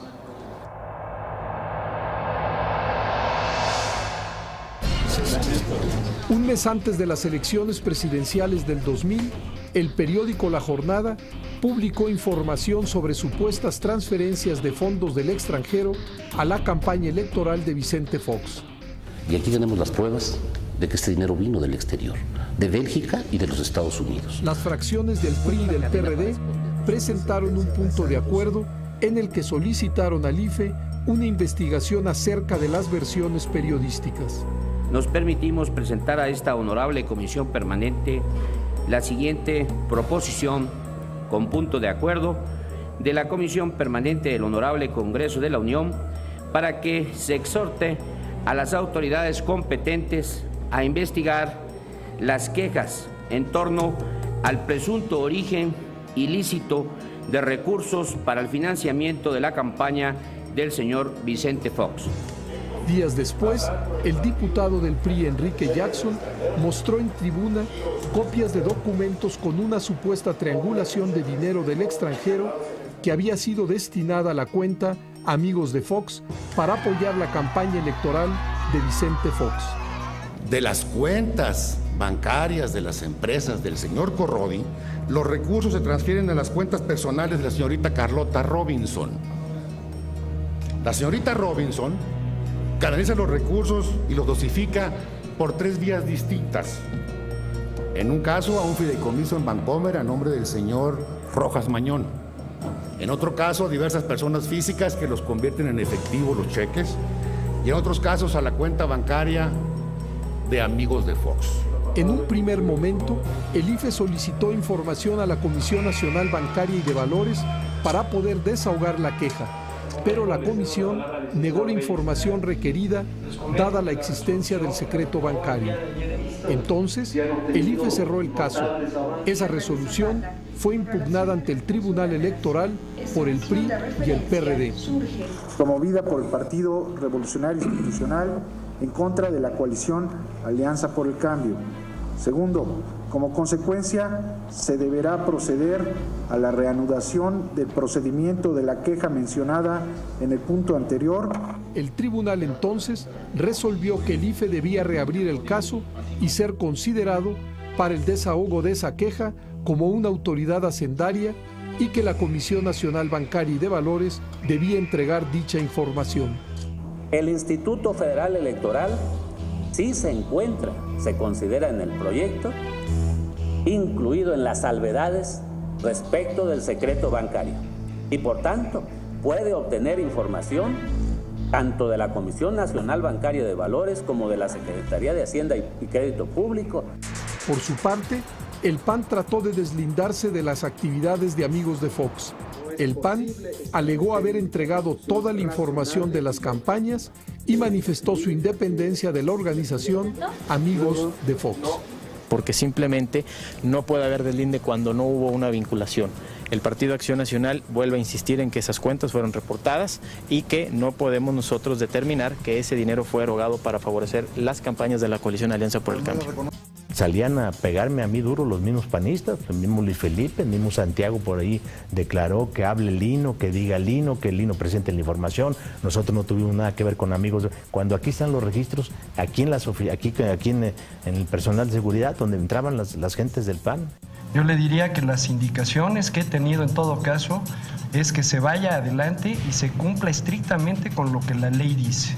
Un mes antes de las elecciones presidenciales del 2000, el periódico La Jornada publicó información sobre supuestas transferencias de fondos del extranjero a la campaña electoral de Vicente Fox. Y aquí tenemos las pruebas de que este dinero vino del exterior, de Bélgica y de los Estados Unidos. Las fracciones del PRI y del PRD presentaron un punto de acuerdo en el que solicitaron al IFE una investigación acerca de las versiones periodísticas. Nos permitimos presentar a esta honorable comisión permanente la siguiente proposición con punto de acuerdo de la Comisión Permanente del Honorable Congreso de la Unión para que se exhorte a las autoridades competentes a investigar las quejas en torno al presunto origen ilícito de recursos para el financiamiento de la campaña del señor Vicente Fox. Días después, el diputado del PRI, Enrique Jackson, mostró en tribuna copias de documentos con una supuesta triangulación de dinero del extranjero que había sido destinada a la cuenta Amigos de Fox para apoyar la campaña electoral de Vicente Fox. De las cuentas bancarias de las empresas del señor Corrodi, los recursos se transfieren a las cuentas personales de la señorita Carlota Robinson. La señorita Robinson canaliza los recursos y los dosifica por 3 vías distintas. En un caso, a un fideicomiso en Bancomer a nombre del señor Rojas Mañón. En otro caso, a diversas personas físicas que los convierten en efectivo los cheques. Y en otros casos, a la cuenta bancaria de amigos de Fox. En un primer momento, el IFE solicitó información a la Comisión Nacional Bancaria y de Valores para poder desahogar la queja, pero la comisión negó la información requerida dada la existencia del secreto bancario. Entonces, el IFE cerró el caso. Esa resolución fue impugnada ante el Tribunal Electoral por el PRI y el PRD. Promovida por el Partido Revolucionario Institucional en contra de la coalición Alianza por el Cambio. Segundo, como consecuencia, se deberá proceder a la reanudación del procedimiento de la queja mencionada en el punto anterior. El tribunal entonces resolvió que el IFE debía reabrir el caso y ser considerado para el desahogo de esa queja como una autoridad hacendaria y que la Comisión Nacional Bancaria y de Valores debía entregar dicha información. El Instituto Federal Electoral sí se considera en el proyecto, incluido en las salvedades respecto del secreto bancario y por tanto puede obtener información tanto de la Comisión Nacional Bancaria de Valores como de la Secretaría de Hacienda y Crédito Público. Por su parte, el PAN trató de deslindarse de las actividades de amigos de Fox. El PAN alegó haber entregado toda la información de las campañas y manifestó su independencia de la organización Amigos de Fox. Porque simplemente no puede haber deslinde cuando no hubo una vinculación. El Partido Acción Nacional vuelve a insistir en que esas cuentas fueron reportadas y que no podemos nosotros determinar que ese dinero fue erogado para favorecer las campañas de la coalición Alianza por el Cambio. Salían a pegarme a mí duro los mismos panistas, el mismo Luis Felipe, el mismo Santiago por ahí declaró que hable Lino, que diga Lino, que Lino presente la información. Nosotros no tuvimos nada que ver con amigos. Cuando aquí están los registros, aquí en el personal de seguridad, donde entraban las gentes del PAN. Yo le diría que las indicaciones que he tenido en todo caso es que se vaya adelante y se cumpla estrictamente con lo que la ley dice.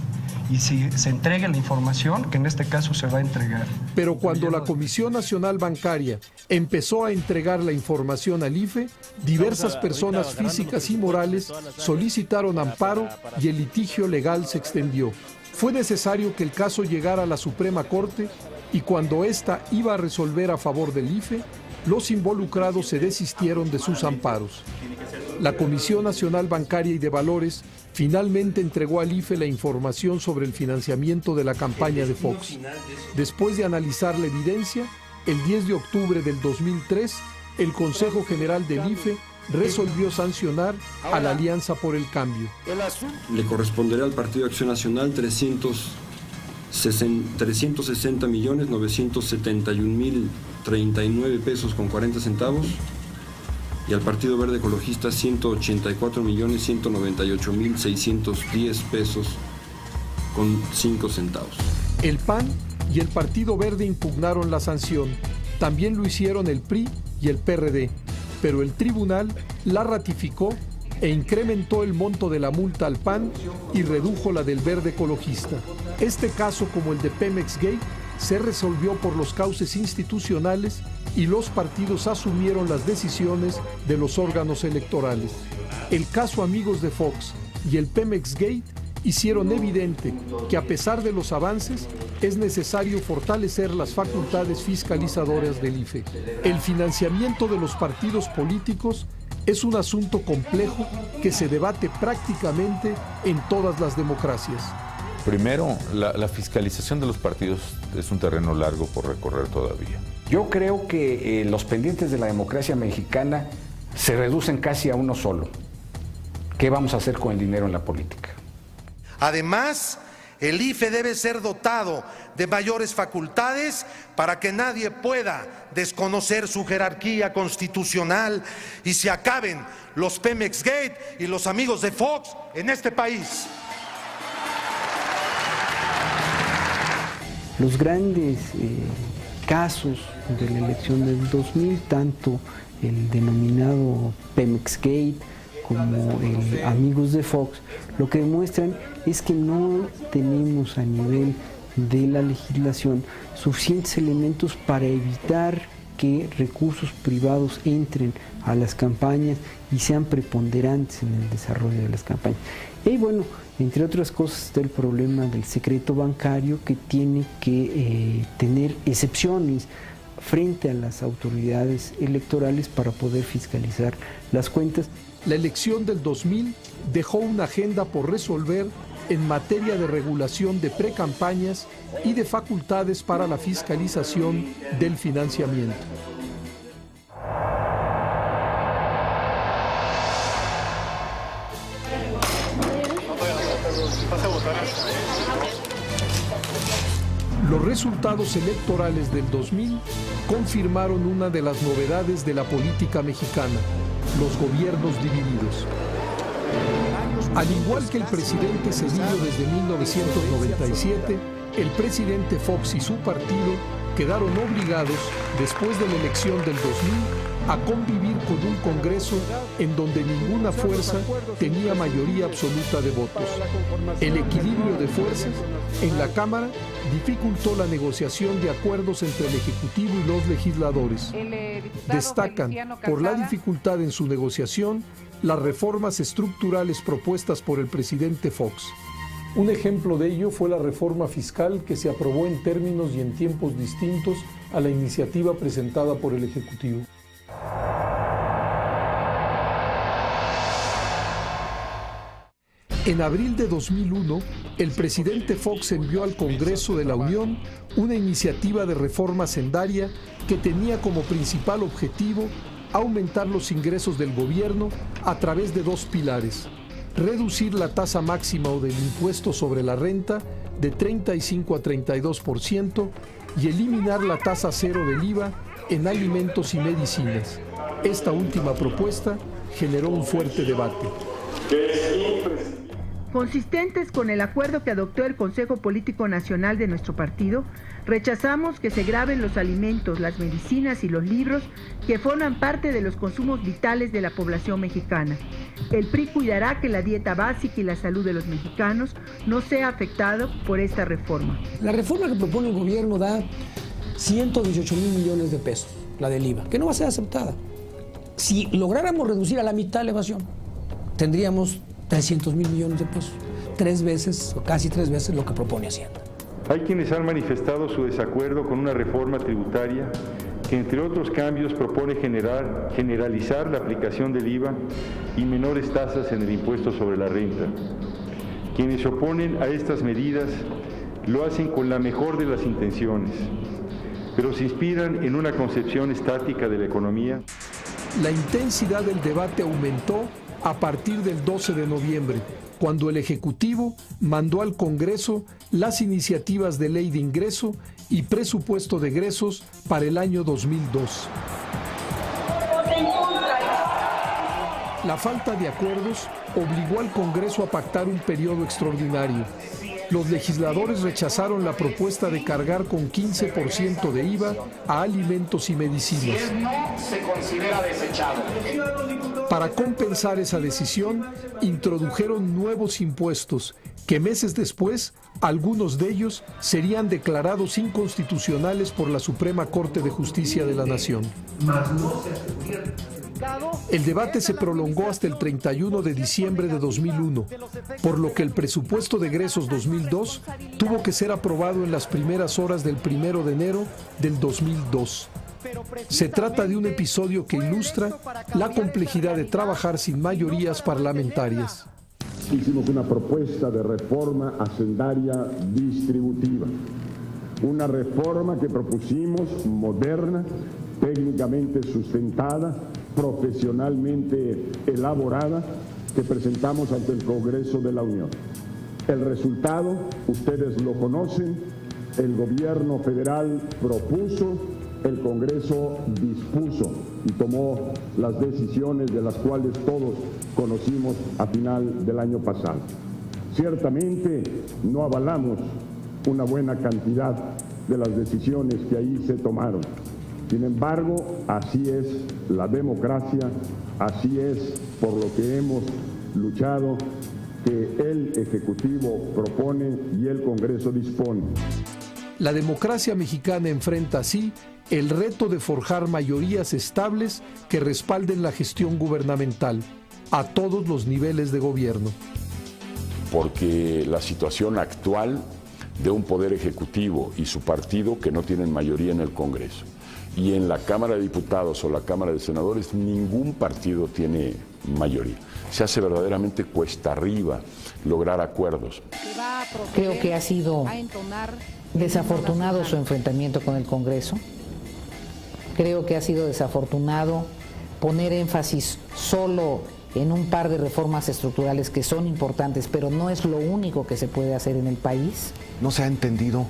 Y si se entregue la información, que en este caso se va a entregar. Pero cuando la Comisión Nacional Bancaria empezó a entregar la información al IFE, diversas personas físicas y morales solicitaron amparo y el litigio legal se extendió. Fue necesario que el caso llegara a la Suprema Corte y cuando ésta iba a resolver a favor del IFE, los involucrados se desistieron de sus amparos. La Comisión Nacional Bancaria y de Valores finalmente entregó al IFE la información sobre el financiamiento de la campaña de Fox. Después de analizar la evidencia, el 10 de octubre del 2003, el Consejo General del IFE resolvió sancionar a la Alianza por el Cambio. Le corresponderá al Partido Acción Nacional 360.971.039 pesos con 40 centavos y al Partido Verde Ecologista 184.198.610 pesos con 5 centavos. El PAN y el Partido Verde impugnaron la sanción. También lo hicieron el PRI y el PRD, pero el tribunal la ratificó e incrementó el monto de la multa al PAN y redujo la del Verde Ecologista. Este caso, como el de Pemex Gate, se resolvió por los cauces institucionales y los partidos asumieron las decisiones de los órganos electorales. El caso Amigos de Fox y el Pemex Gate hicieron evidente que a pesar de los avances, es necesario fortalecer las facultades fiscalizadoras del IFE. El financiamiento de los partidos políticos es un asunto complejo que se debate prácticamente en todas las democracias. Primero, la fiscalización de los partidos es un terreno largo por recorrer todavía. Yo creo que los pendientes de la democracia mexicana se reducen casi a uno solo. ¿Qué vamos a hacer con el dinero en la política? Además, el IFE debe ser dotado de mayores facultades para que nadie pueda desconocer su jerarquía constitucional y se acaben los Pemex Gate y los Amigos de Fox en este país. Los grandes casos de la elección del 2000, tanto el denominado Pemex Gate como el Amigos de Fox, lo que demuestran es que no tenemos a nivel de la legislación suficientes elementos para evitar que recursos privados entren a las campañas y sean preponderantes en el desarrollo de las campañas. Y bueno, entre otras cosas está el problema del secreto bancario, que tiene que tener excepciones frente a las autoridades electorales para poder fiscalizar las cuentas. La elección del 2000 dejó una agenda por resolver en materia de regulación de precampañas y de facultades para la fiscalización del financiamiento. Los resultados electorales del 2000 confirmaron una de las novedades de la política mexicana: los gobiernos divididos. Al igual que el presidente Cedillo desde 1997, el presidente Fox y su partido quedaron obligados, después de la elección del 2000, a convivir con un Congreso en donde ninguna fuerza tenía mayoría absoluta de votos. El equilibrio de fuerzas en la Cámara dificultó la negociación de acuerdos entre el Ejecutivo y los legisladores. Destacan, por la dificultad en su negociación, las reformas estructurales propuestas por el presidente Fox. Un ejemplo de ello fue la reforma fiscal, que se aprobó en términos y en tiempos distintos a la iniciativa presentada por el Ejecutivo. En abril de 2001, el presidente Fox envió al Congreso de la Unión una iniciativa de reforma hacendaria que tenía como principal objetivo aumentar los ingresos del gobierno a través de dos pilares: reducir la tasa máxima o del impuesto sobre la renta de 35 a 32% y eliminar la tasa cero del IVA en alimentos y medicinas. Esta última propuesta generó un fuerte debate. Consistentes con el acuerdo que adoptó el Consejo Político Nacional de nuestro partido, rechazamos que se graven los alimentos, las medicinas y los libros que forman parte de los consumos vitales de la población mexicana. El PRI cuidará que la dieta básica y la salud de los mexicanos no sea afectado por esta reforma. La reforma que propone el gobierno da 118,000 millones de pesos, la del IVA, que no va a ser aceptada. Si lográramos reducir a la mitad la evasión, tendríamos 300,000 millones de pesos, 3 veces o casi 3 veces lo que propone Hacienda. Hay quienes han manifestado su desacuerdo con una reforma tributaria que, entre otros cambios, propone generalizar la aplicación del IVA y menores tasas en el impuesto sobre la renta. Quienes se oponen a estas medidas lo hacen con la mejor de las intenciones, pero se inspiran en una concepción estática de la economía. La intensidad del debate aumentó a partir del 12 de noviembre, cuando el Ejecutivo mandó al Congreso las iniciativas de ley de ingreso y presupuesto de egresos para el año 2002. La falta de acuerdos obligó al Congreso a pactar un periodo extraordinario. Los legisladores rechazaron la propuesta de cargar con 15% de IVA a alimentos y medicinas. Si no, se considera desechado. Para compensar esa decisión, introdujeron nuevos impuestos que meses después, algunos de ellos serían declarados inconstitucionales por la Suprema Corte de Justicia de la Nación. El debate se prolongó hasta el 31 de diciembre de 2001, por lo que el presupuesto de egresos 2002 tuvo que ser aprobado en las primeras horas del 1 de enero del 2002. Se trata de un episodio que ilustra la complejidad de trabajar sin mayorías parlamentarias. Hicimos una propuesta de reforma hacendaria distributiva, una reforma que propusimos moderna, técnicamente sustentada, profesionalmente elaborada, que presentamos ante el Congreso de la Unión. El resultado, ustedes lo conocen, el gobierno federal propuso, el Congreso dispuso y tomó las decisiones de las cuales todos conocimos a final del año pasado. Ciertamente no avalamos una buena cantidad de las decisiones que ahí se tomaron. Sin embargo, así es la democracia, Así es por lo que hemos luchado, que el Ejecutivo propone y el Congreso dispone. La democracia mexicana enfrenta así el reto de forjar mayorías estables que respalden la gestión gubernamental a todos los niveles de gobierno. Porque la situación actual de un poder ejecutivo y su partido que no tienen mayoría en el Congreso y en la Cámara de Diputados o la Cámara de Senadores ningún partido tiene mayoría. Se hace verdaderamente cuesta arriba lograr acuerdos. Creo que ha sido desafortunado su enfrentamiento con el Congreso. Creo que ha sido desafortunado poner énfasis solo en un par de reformas estructurales que son importantes, pero no es lo único que se puede hacer en el país. No se ha entendido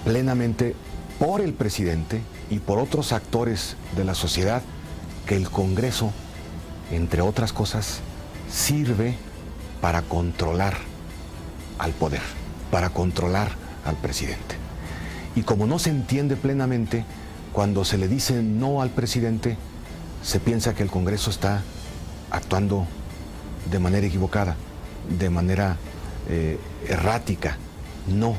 plenamente por el presidente y por otros actores de la sociedad que el Congreso, entre otras cosas, sirve para controlar al poder, para controlar al presidente. Y como no se entiende plenamente, cuando se le dice no al presidente, se piensa que el Congreso está actuando de manera equivocada, de manera errática. No,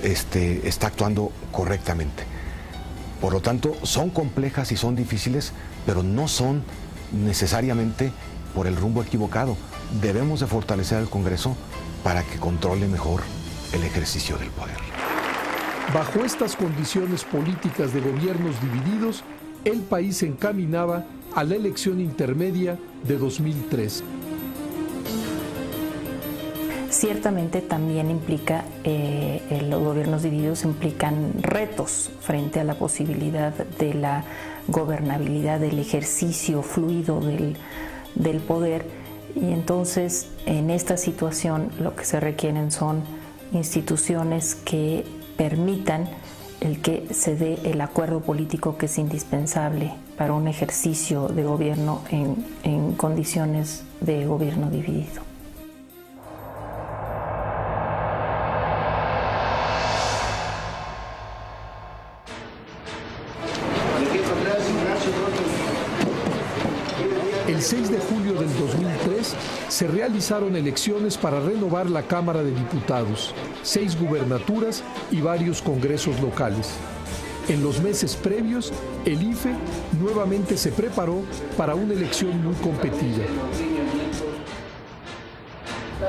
está actuando correctamente. Por lo tanto, son complejas y son difíciles, pero no son necesariamente por el rumbo equivocado. Debemos de fortalecer al Congreso para que controle mejor el ejercicio del poder. Bajo estas condiciones políticas de gobiernos divididos, el país se encaminaba a la elección intermedia de 2003. Ciertamente también implica, los gobiernos divididos implican retos frente a la posibilidad de la gobernabilidad, del ejercicio fluido del poder, y entonces en esta situación lo que se requieren son instituciones que permitan el que se dé el acuerdo político que es indispensable para un ejercicio de gobierno en condiciones de gobierno dividido. El 6 de julio del 2003 se realizaron elecciones para renovar la Cámara de Diputados, 6 gubernaturas y varios congresos locales. En los meses previos, el IFE nuevamente se preparó para una elección muy competida.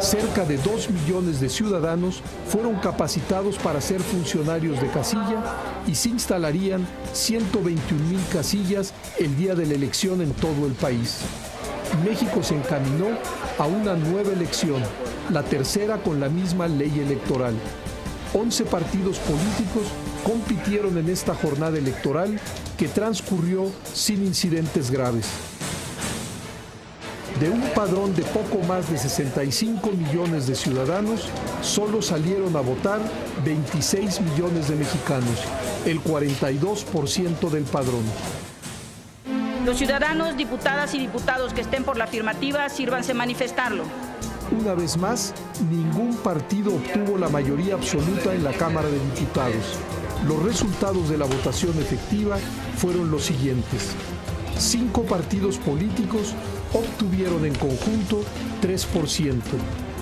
Cerca de 2 millones de ciudadanos fueron capacitados para ser funcionarios de casilla y se instalarían 121,000 casillas el día de la elección en todo el país. México se encaminó a una nueva elección, la tercera con la misma ley electoral. 11 partidos políticos compitieron en esta jornada electoral que transcurrió sin incidentes graves. De un padrón de poco más de 65 millones de ciudadanos, solo salieron a votar 26 millones de mexicanos, el 42% del padrón. Los ciudadanos, diputadas y diputados que estén por la afirmativa, sírvanse manifestarlo. Una vez más, ningún partido obtuvo la mayoría absoluta en la Cámara de Diputados. Los resultados de la votación efectiva fueron los siguientes. 5 partidos políticos obtuvieron en conjunto 3%.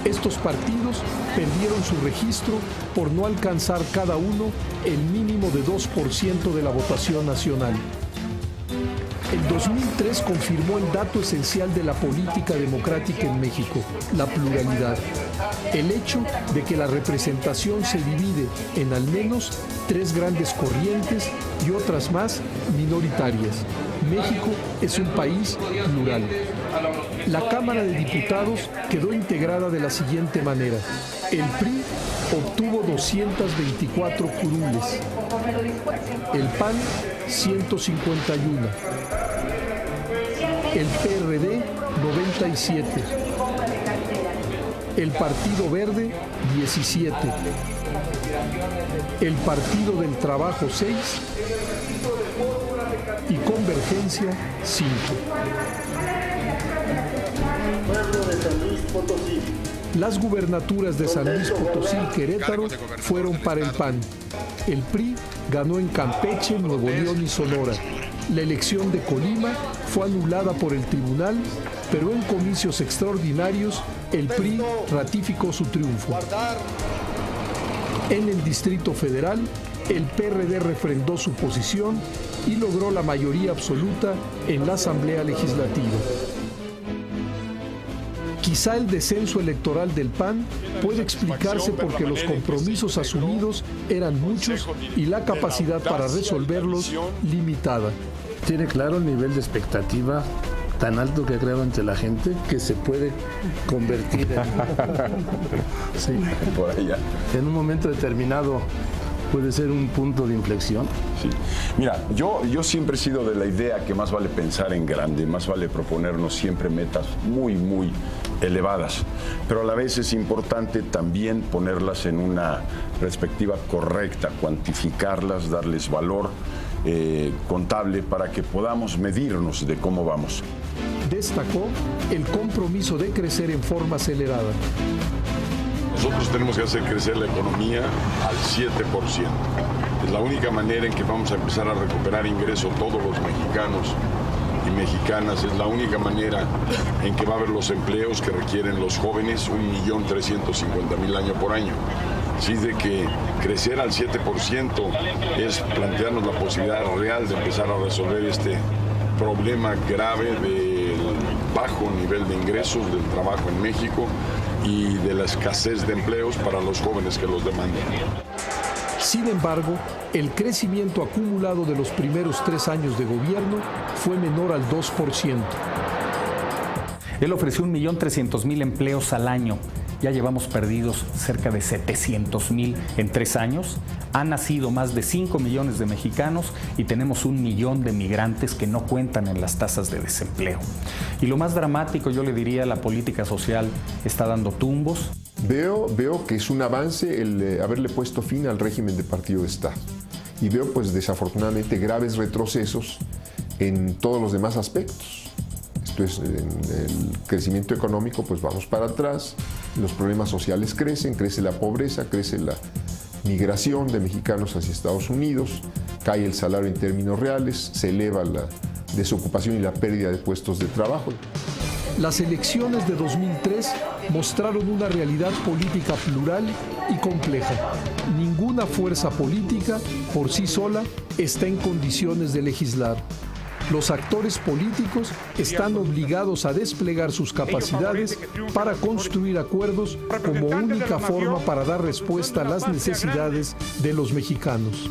Estos partidos perdieron su registro por no alcanzar cada uno el mínimo de 2% de la votación nacional. El 2003 confirmó el dato esencial de la política democrática en México, la pluralidad. El hecho de que la representación se divide en al menos 3 grandes corrientes y otras más minoritarias. México es un país plural. La Cámara de Diputados quedó integrada de la siguiente manera. El PRI obtuvo 224 curules, el PAN 151, el PRD 97, el Partido Verde 17, el Partido del Trabajo 6 y Convergencia 5. Las gubernaturas de San Luis Potosí y Querétaro fueron para el PAN. El PRI ganó en Campeche, Nuevo León y Sonora. La elección de Colima fue anulada por el tribunal, pero en comicios extraordinarios el PRI ratificó su triunfo. En el Distrito Federal, el PRD refrendó su posición y logró la mayoría absoluta en la Asamblea Legislativa. Quizá el descenso electoral del PAN puede explicarse porque los compromisos asumidos eran muchos y la capacidad para resolverlos limitada. Tiene claro el nivel de expectativa tan alto que ha creado entre la gente que se puede convertir sí, por allá. En un momento determinado puede ser un punto de inflexión. Sí. Mira, yo siempre he sido de la idea que más vale pensar en grande, más vale proponernos siempre metas muy, muy elevadas, pero a la vez es importante también ponerlas en una perspectiva correcta, cuantificarlas, darles valor contable para que podamos medirnos de cómo vamos. Destacó el compromiso de crecer en forma acelerada. Nosotros tenemos que hacer crecer la economía al 7%. Es la única manera en que vamos a empezar a recuperar ingresos todos los mexicanos y mexicanas. Es la única manera en que va a haber los empleos que requieren los jóvenes, 1.350.000 año por año. Así de que crecer al 7% es plantearnos la posibilidad real de empezar a resolver este problema grave del bajo nivel de ingresos, del trabajo en México y de la escasez de empleos para los jóvenes que los demandan. Sin embargo, el crecimiento acumulado de los primeros 3 años de gobierno fue menor al 2%. Él ofreció 1.300.000 empleos al año. Ya llevamos perdidos cerca de 700.000 en 3 años. Han nacido más de 5 millones de mexicanos y tenemos 1 millón de migrantes que no cuentan en las tasas de desempleo. Y lo más dramático, yo le diría, la política social está dando tumbos. Veo que es un avance el haberle puesto fin al régimen de partido de Estado. Y veo, pues, desafortunadamente, graves retrocesos en todos los demás aspectos. Esto es, en el crecimiento económico, pues vamos para atrás, los problemas sociales crecen, crece la pobreza, crece la migración de mexicanos hacia Estados Unidos, cae el salario en términos reales, se eleva la desocupación y la pérdida de puestos de trabajo. Las elecciones de 2003 mostraron una realidad política plural y compleja. Ninguna fuerza política por sí sola está en condiciones de legislar. Los actores políticos están obligados a desplegar sus capacidades para construir acuerdos como única forma para dar respuesta a las necesidades de los mexicanos.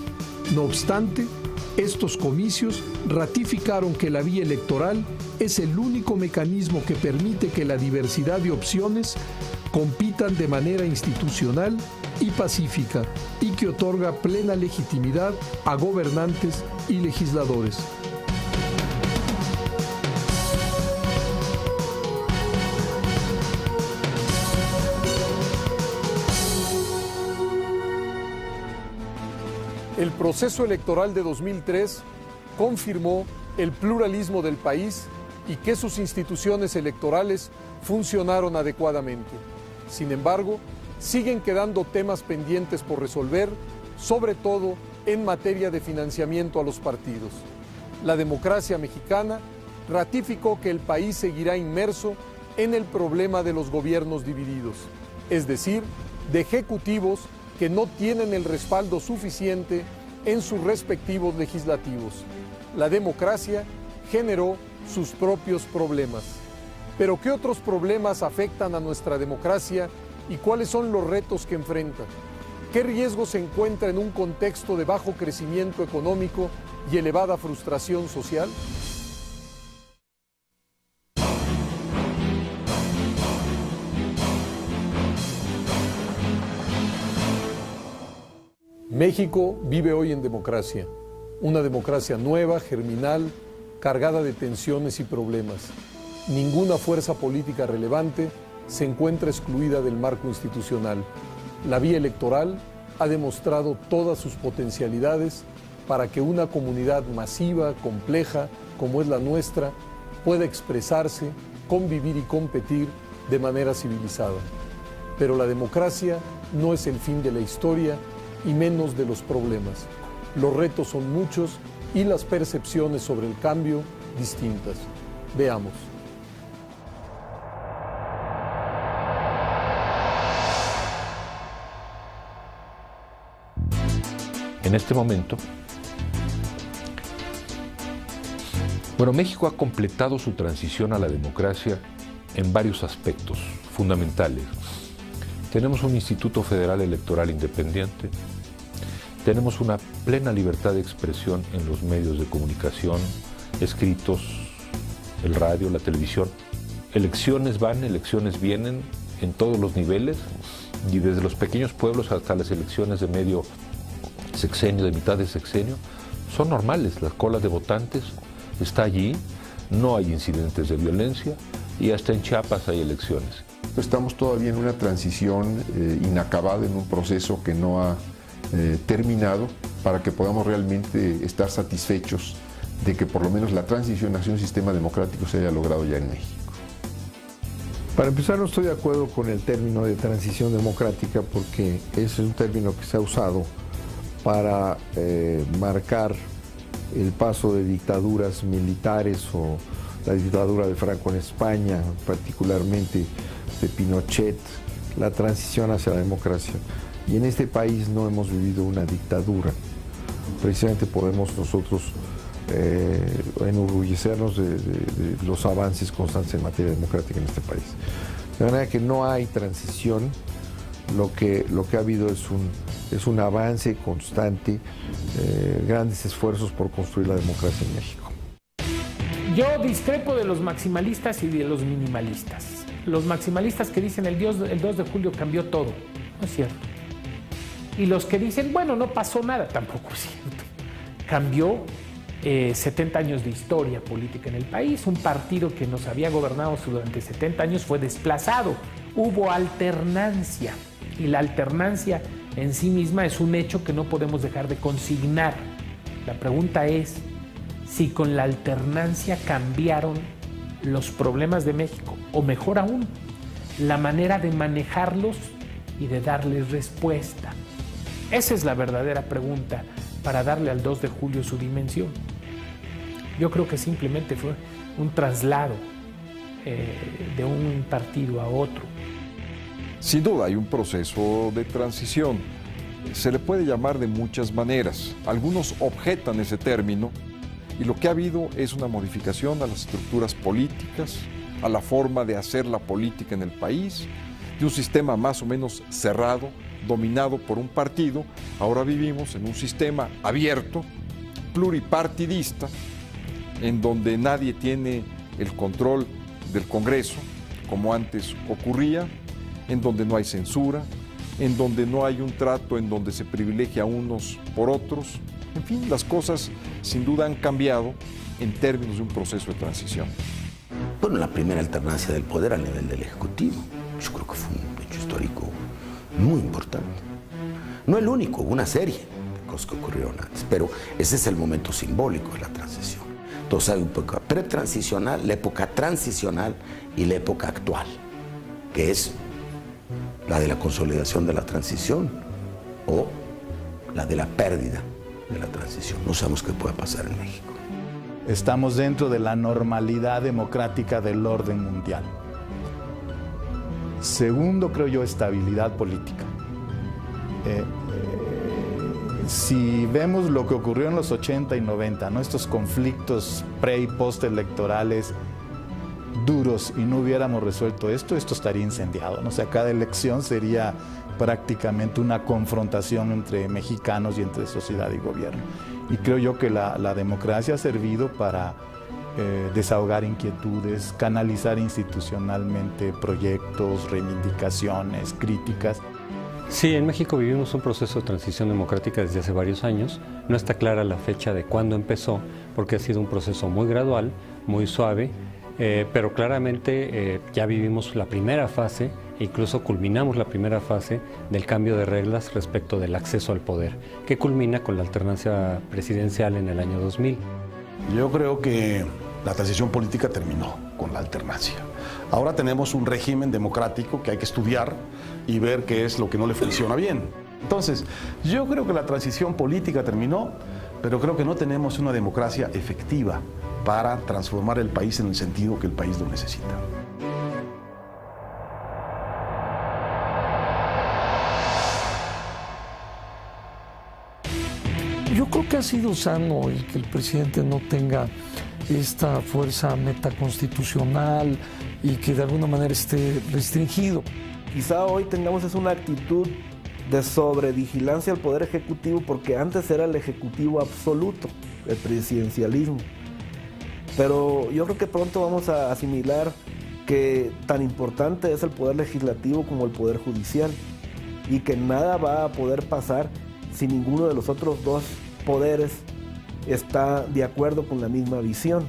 No obstante, estos comicios ratificaron que la vía electoral es el único mecanismo que permite que la diversidad de opciones compitan de manera institucional y pacífica y que otorga plena legitimidad a gobernantes y legisladores. El proceso electoral de 2003 confirmó el pluralismo del país y que sus instituciones electorales funcionaron adecuadamente. Sin embargo, siguen quedando temas pendientes por resolver, sobre todo en materia de financiamiento a los partidos. La democracia mexicana ratificó que el país seguirá inmerso en el problema de los gobiernos divididos, es decir, de ejecutivos que no tienen el respaldo suficiente en sus respectivos legislativos. La democracia generó sus propios problemas. Pero ¿qué otros problemas afectan a nuestra democracia y cuáles son los retos que enfrenta? ¿Qué riesgo se encuentra en un contexto de bajo crecimiento económico y elevada frustración social? México vive hoy en democracia, una democracia nueva, germinal, cargada de tensiones y problemas. Ninguna fuerza política relevante se encuentra excluida del marco institucional. La vía electoral ha demostrado todas sus potencialidades para que una comunidad masiva, compleja, como es la nuestra, pueda expresarse, convivir y competir de manera civilizada. Pero la democracia no es el fin de la historia y menos de los problemas. Los retos son muchos y las percepciones sobre el cambio distintas. Veamos. En este momento, bueno, México ha completado su transición a la democracia en varios aspectos fundamentales. Tenemos un Instituto Federal Electoral independiente, tenemos una plena libertad de expresión en los medios de comunicación, escritos, el radio, la televisión. Elecciones van, elecciones vienen en todos los niveles, y desde los pequeños pueblos hasta las elecciones de medio sexenio, de mitad de sexenio, son normales. Las colas de votantes está allí, no hay incidentes de violencia y hasta en Chiapas hay elecciones. Estamos todavía en una transición inacabada, en un proceso que no ha terminado, para que podamos realmente estar satisfechos de que por lo menos la transición hacia un sistema democrático se haya logrado ya en México. Para empezar, no estoy de acuerdo con el término de transición democrática, porque ese es un término que se ha usado para marcar el paso de dictaduras militares, o la dictadura de Franco en España, particularmente de Pinochet, la transición hacia la democracia. Y en este país no hemos vivido una dictadura. Precisamente podemos nosotros enorgullecernos de los avances constantes en materia democrática en este país. De manera que no hay transición, lo que ha habido es un avance constante, grandes esfuerzos por construir la democracia en México. Yo discrepo de los maximalistas y de los minimalistas. Los maximalistas que dicen el 2 de julio cambió todo, no es cierto. Y los que dicen, bueno, no pasó nada, tampoco es cierto. Cambió 70 años de historia política en el país. Un partido que nos había gobernado durante 70 años fue desplazado. Hubo alternancia, y la alternancia en sí misma es un hecho que no podemos dejar de consignar. La pregunta es si con la alternancia cambiaron los problemas de México, o mejor aún, la manera de manejarlos y de darles respuesta. Esa es la verdadera pregunta para darle al 2 de julio su dimensión. Yo creo que simplemente fue un traslado de un partido a otro. Sin duda hay un proceso de transición. Se le puede llamar de muchas maneras. Algunos objetan ese término, y lo que ha habido es una modificación a las estructuras políticas, a la forma de hacer la política en el país, de un sistema más o menos cerrado, dominado por un partido. Ahora vivimos en un sistema abierto, pluripartidista, en donde nadie tiene el control del Congreso, como antes ocurría, en donde no hay censura, en donde no hay un trato en donde se privilegia a unos por otros. En fin, las cosas sin duda han cambiado en términos de un proceso de transición. Bueno, la primera alternancia del poder a nivel del Ejecutivo, yo creo que fue un hecho histórico muy importante. No el único, una serie de cosas que ocurrieron antes, pero ese es el momento simbólico de la transición. Entonces hay una época pretransicional, la época transicional y la época actual, que es la de la consolidación de la transición o la de la pérdida de la transición. No sabemos qué puede pasar en México. Estamos dentro de la normalidad democrática del orden mundial. Segundo, creo yo, estabilidad política. Si vemos lo que ocurrió en los 80 y 90, ¿no? Estos conflictos pre y post electorales duros, y no hubiéramos resuelto esto estaría incendiado, ¿no? O sea, cada elección sería prácticamente una confrontación entre mexicanos y entre sociedad y gobierno. Y creo yo que la democracia ha servido para desahogar inquietudes, canalizar institucionalmente proyectos, reivindicaciones, críticas. Sí, en México vivimos un proceso de transición democrática desde hace varios años. No está clara la fecha de cuándo empezó, porque ha sido un proceso muy gradual, muy suave, pero claramente ya vivimos la primera fase, incluso culminamos la primera fase del cambio de reglas respecto del acceso al poder, que culmina con la alternancia presidencial en el año 2000. Yo creo que la transición política terminó con la alternancia. Ahora tenemos un régimen democrático que hay que estudiar y ver qué es lo que no le funciona bien. Entonces, yo creo que la transición política terminó, pero creo que no tenemos una democracia efectiva para transformar el país en el sentido que el país lo necesita. Yo creo que ha sido sano el que el presidente no tenga esta fuerza metaconstitucional y que de alguna manera esté restringido. Quizá hoy tengamos una actitud de sobrevigilancia al Poder Ejecutivo, porque antes era el Ejecutivo absoluto, el presidencialismo. Pero yo creo que pronto vamos a asimilar que tan importante es el Poder Legislativo como el Poder Judicial, y que nada va a poder pasar si ninguno de los otros dos poderes está de acuerdo con la misma visión.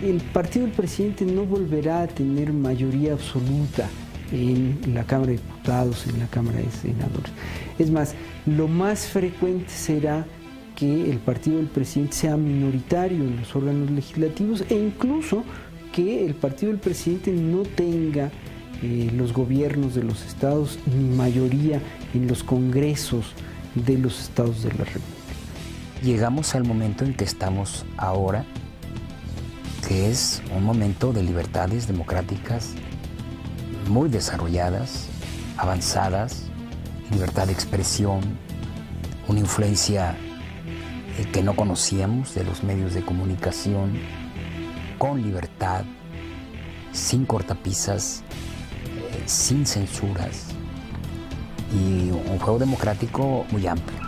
El partido del presidente no volverá a tener mayoría absoluta en la Cámara de Diputados, en la Cámara de Senadores. Es más, lo más frecuente será que el partido del presidente sea minoritario en los órganos legislativos, e incluso que el partido del presidente no tenga los gobiernos de los estados ni mayoría en los congresos de los estados de la República. Llegamos al momento en que estamos ahora, que es un momento de libertades democráticas muy desarrolladas, avanzadas, libertad de expresión, una influencia que no conocíamos de los medios de comunicación, con libertad, sin cortapisas, sin censuras, y un juego democrático muy amplio,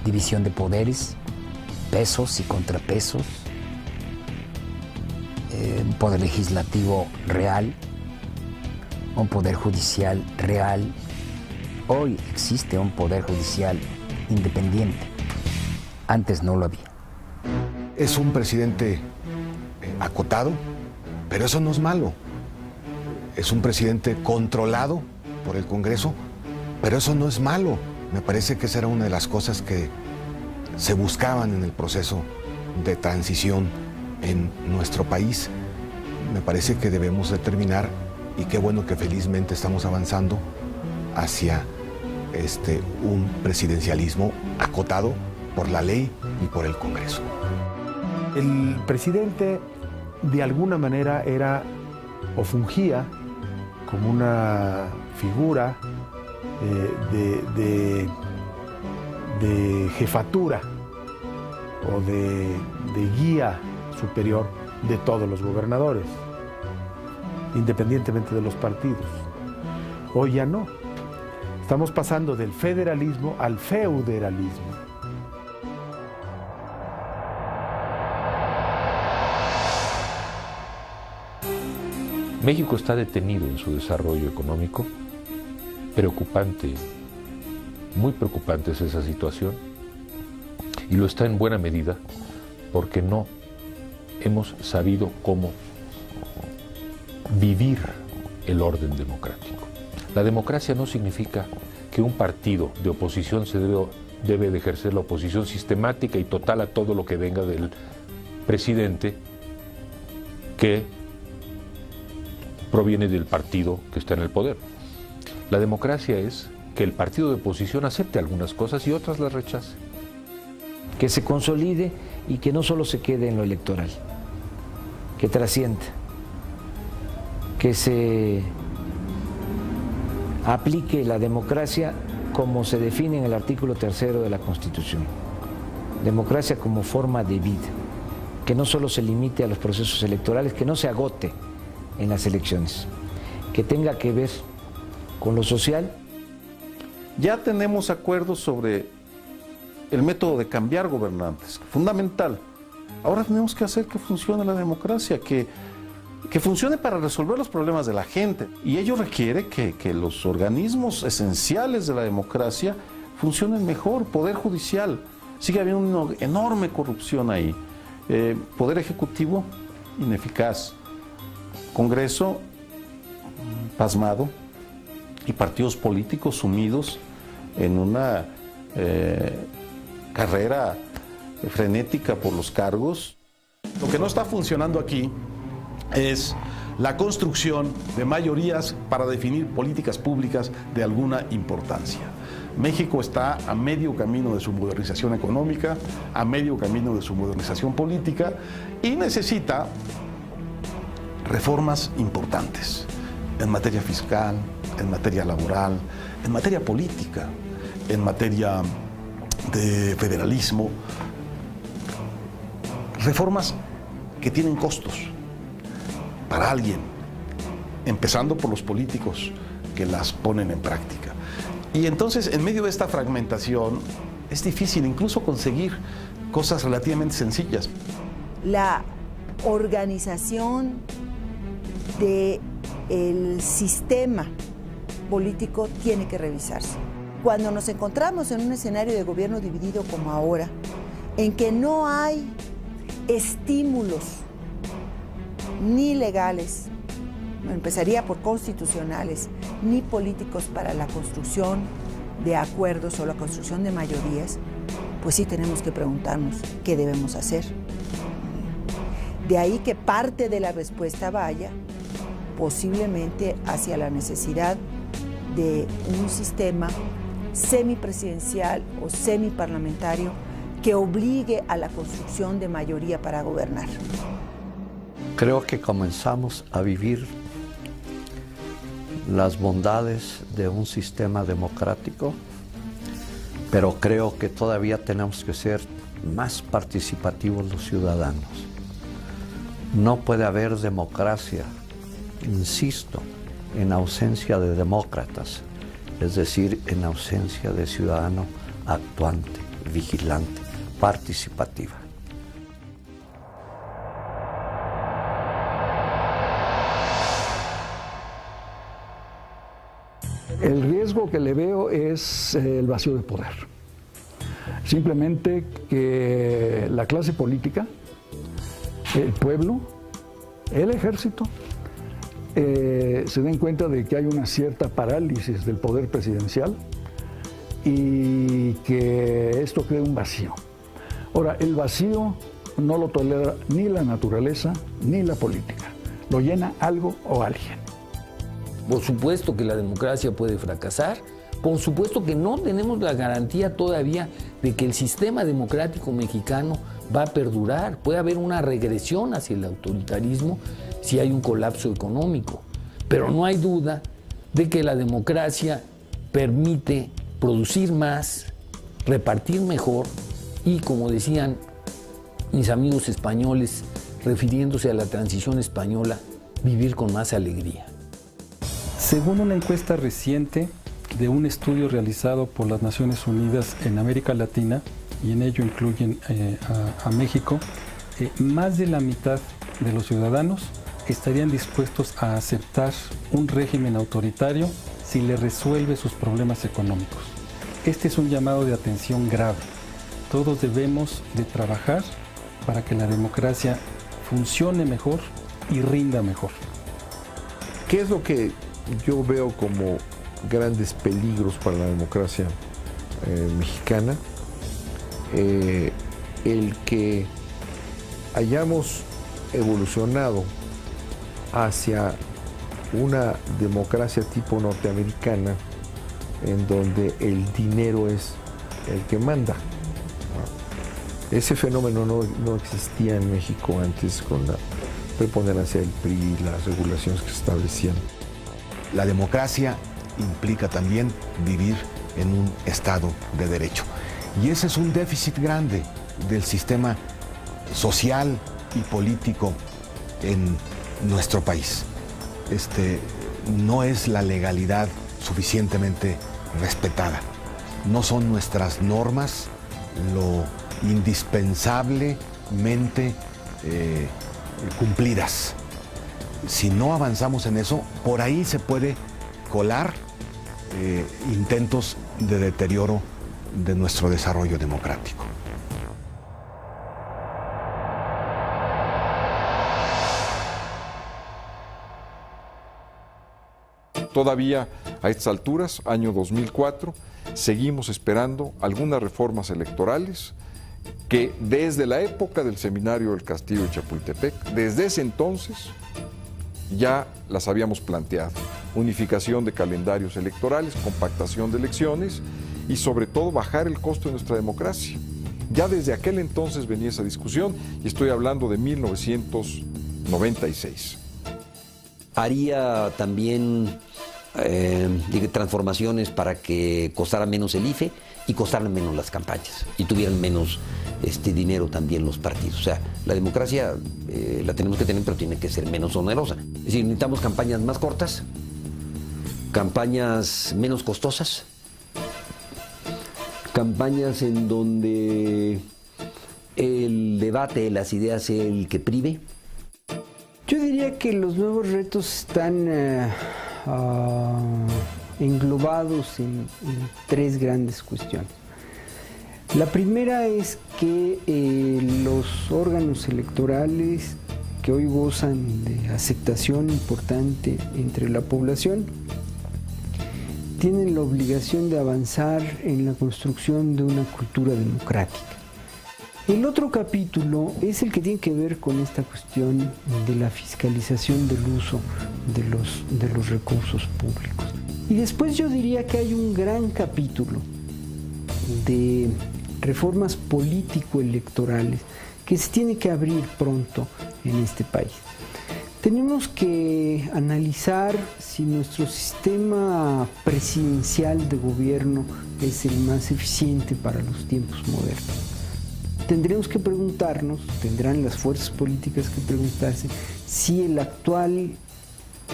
división de poderes, pesos y contrapesos, un poder legislativo real, un poder judicial real. Hoy existe un poder judicial independiente, antes no lo había. Es un presidente acotado, pero eso no es malo. Es un presidente controlado por el Congreso, pero eso no es malo. Me parece que esa era una de las cosas que se buscaban en el proceso de transición en nuestro país. Me parece que debemos determinar, y qué bueno que felizmente estamos avanzando hacia un presidencialismo acotado por la ley y por el Congreso. El presidente de alguna manera era o fungía como una figura de jefatura o de guía superior de todos los gobernadores, independientemente de los partidos. Hoy ya no. Estamos pasando del federalismo al feudalismo. México está detenido en su desarrollo económico. Preocupante, muy preocupante es esa situación, y lo está en buena medida porque no hemos sabido cómo vivir el orden democrático. La democracia no significa que un partido de oposición debe de ejercer la oposición sistemática y total a todo lo que venga del presidente que proviene del partido que está en el poder. La democracia es que el partido de oposición acepte algunas cosas y otras las rechace. Que se consolide y que no solo se quede en lo electoral, que trascienda, que se aplique la democracia como se define en el artículo 3 de la Constitución. Democracia como forma de vida, que no solo se limite a los procesos electorales, que no se agote en las elecciones, que tenga que ver con lo social. Ya tenemos acuerdos sobre el método de cambiar gobernantes, fundamental. Ahora tenemos que hacer que funcione la democracia, que funcione para resolver los problemas de la gente. Y ello requiere que los organismos esenciales de la democracia funcionen mejor. Poder judicial, sigue habiendo una enorme corrupción ahí. Poder ejecutivo, ineficaz. Congreso, pasmado. Y partidos políticos sumidos en una carrera frenética por los cargos. Lo que no está funcionando aquí es la construcción de mayorías para definir políticas públicas de alguna importancia. México está a medio camino de su modernización económica, a medio camino de su modernización política y necesita reformas importantes en materia fiscal, en materia laboral, en materia política, en materia de federalismo. Reformas que tienen costos para alguien, empezando por los políticos que las ponen en práctica. Y entonces, en medio de esta fragmentación, es difícil incluso conseguir cosas relativamente sencillas. La organización del sistema político tiene que revisarse. Cuando nos encontramos en un escenario de gobierno dividido como ahora, en que no hay estímulos ni legales, empezaría por constitucionales, ni políticos para la construcción de acuerdos o la construcción de mayorías, pues sí tenemos que preguntarnos qué debemos hacer. De ahí que parte de la respuesta vaya posiblemente hacia la necesidad de un sistema semipresidencial o semiparlamentario que obligue a la construcción de mayoría para gobernar. Creo que comenzamos a vivir las bondades de un sistema democrático, pero creo que todavía tenemos que ser más participativos los ciudadanos. No puede haber democracia, insisto, en ausencia de demócratas, es decir, en ausencia de ciudadano actuante, vigilante, participativa. El riesgo que le veo es el vacío de poder. Simplemente que la clase política, el pueblo, el ejército, se den cuenta de que hay una cierta parálisis del poder presidencial y que esto crea un vacío. Ahora, el vacío no lo tolera ni la naturaleza ni la política. Lo llena algo o alguien. Por supuesto que la democracia puede fracasar, por supuesto que no tenemos la garantía todavía de que el sistema democrático mexicano va a perdurar. Puede haber una regresión hacia el autoritarismo si hay un colapso económico, pero no hay duda de que la democracia permite producir más, repartir mejor y, como decían mis amigos españoles, refiriéndose a la transición española, vivir con más alegría. Según una encuesta reciente de un estudio realizado por las Naciones Unidas en América Latina, y en ello incluyen a México, más de la mitad de los ciudadanos estarían dispuestos a aceptar un régimen autoritario si le resuelve sus problemas económicos. Este es un llamado de atención grave. Todos debemos de trabajar para que la democracia funcione mejor y rinda mejor. ¿Qué es lo que yo veo como grandes peligros para la democracia mexicana? El que hayamos evolucionado hacia una democracia tipo norteamericana en donde el dinero es el que manda. Ese fenómeno no existía en México antes con la preponderancia del PRI, las regulaciones que se establecían. La democracia implica también vivir en un Estado de Derecho. Y ese es un déficit grande del sistema social y político en nuestro país. No es la legalidad suficientemente respetada. No son nuestras normas lo indispensablemente cumplidas. Si no avanzamos en eso, por ahí se puede colar intentos de deterioro de nuestro desarrollo democrático. Todavía a estas alturas, año 2004, seguimos esperando algunas reformas electorales que desde la época del seminario del Castillo de Chapultepec, desde ese entonces ya las habíamos planteado. Unificación de calendarios electorales, compactación de elecciones y sobre todo bajar el costo de nuestra democracia. Ya desde aquel entonces venía esa discusión y estoy hablando de 1996. Haría también transformaciones para que costara menos el IFE y costaran menos las campañas y tuvieran menos dinero también los partidos. O sea, la democracia la tenemos que tener, pero tiene que ser menos onerosa. Es decir, necesitamos campañas más cortas, campañas menos costosas, campañas en donde el debate, las ideas sea el que prive. Yo diría que los nuevos retos están englobados en tres grandes cuestiones. La primera es que los órganos electorales que hoy gozan de aceptación importante entre la población tienen la obligación de avanzar en la construcción de una cultura democrática. El otro capítulo es el que tiene que ver con esta cuestión de la fiscalización del uso de los recursos públicos. Y después yo diría que hay un gran capítulo de reformas político-electorales que se tiene que abrir pronto en este país. Tenemos que analizar si nuestro sistema presidencial de gobierno es el más eficiente para los tiempos modernos. Tendremos que preguntarnos, tendrán las fuerzas políticas que preguntarse, si el actual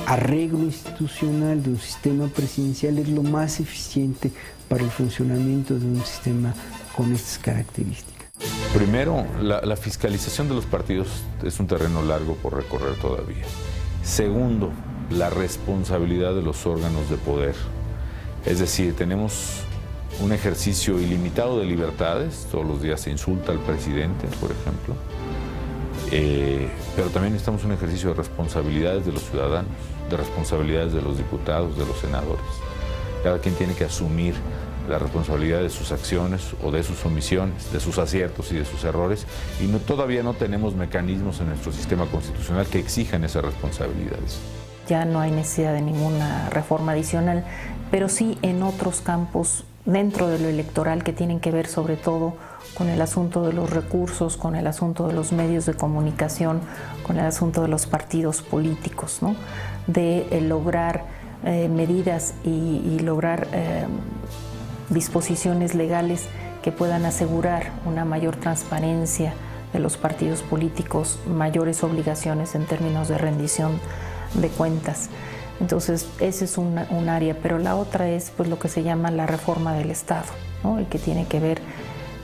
arreglo institucional de un sistema presidencial es lo más eficiente para el funcionamiento de un sistema con estas características. Primero, la fiscalización de los partidos es un terreno largo por recorrer todavía. Segundo, la responsabilidad de los órganos de poder. Es decir, tenemos un ejercicio ilimitado de libertades, todos los días se insulta al presidente, por ejemplo, pero también necesitamos un ejercicio de responsabilidades de los ciudadanos, de responsabilidades de los diputados, de los senadores. Cada quien tiene que asumir la responsabilidad de sus acciones o de sus omisiones, de sus aciertos y de sus errores, y todavía no tenemos mecanismos en nuestro sistema constitucional que exijan esas responsabilidades. Ya no hay necesidad de ninguna reforma adicional, pero sí en otros campos dentro de lo electoral que tienen que ver sobre todo con el asunto de los recursos, con el asunto de los medios de comunicación, con el asunto de los partidos políticos, ¿no? De lograr medidas y lograr disposiciones legales que puedan asegurar una mayor transparencia de los partidos políticos, mayores obligaciones en términos de rendición de cuentas. Entonces, ese es un área, pero la otra es pues lo que se llama la reforma del Estado, ¿no? Y que tiene que ver,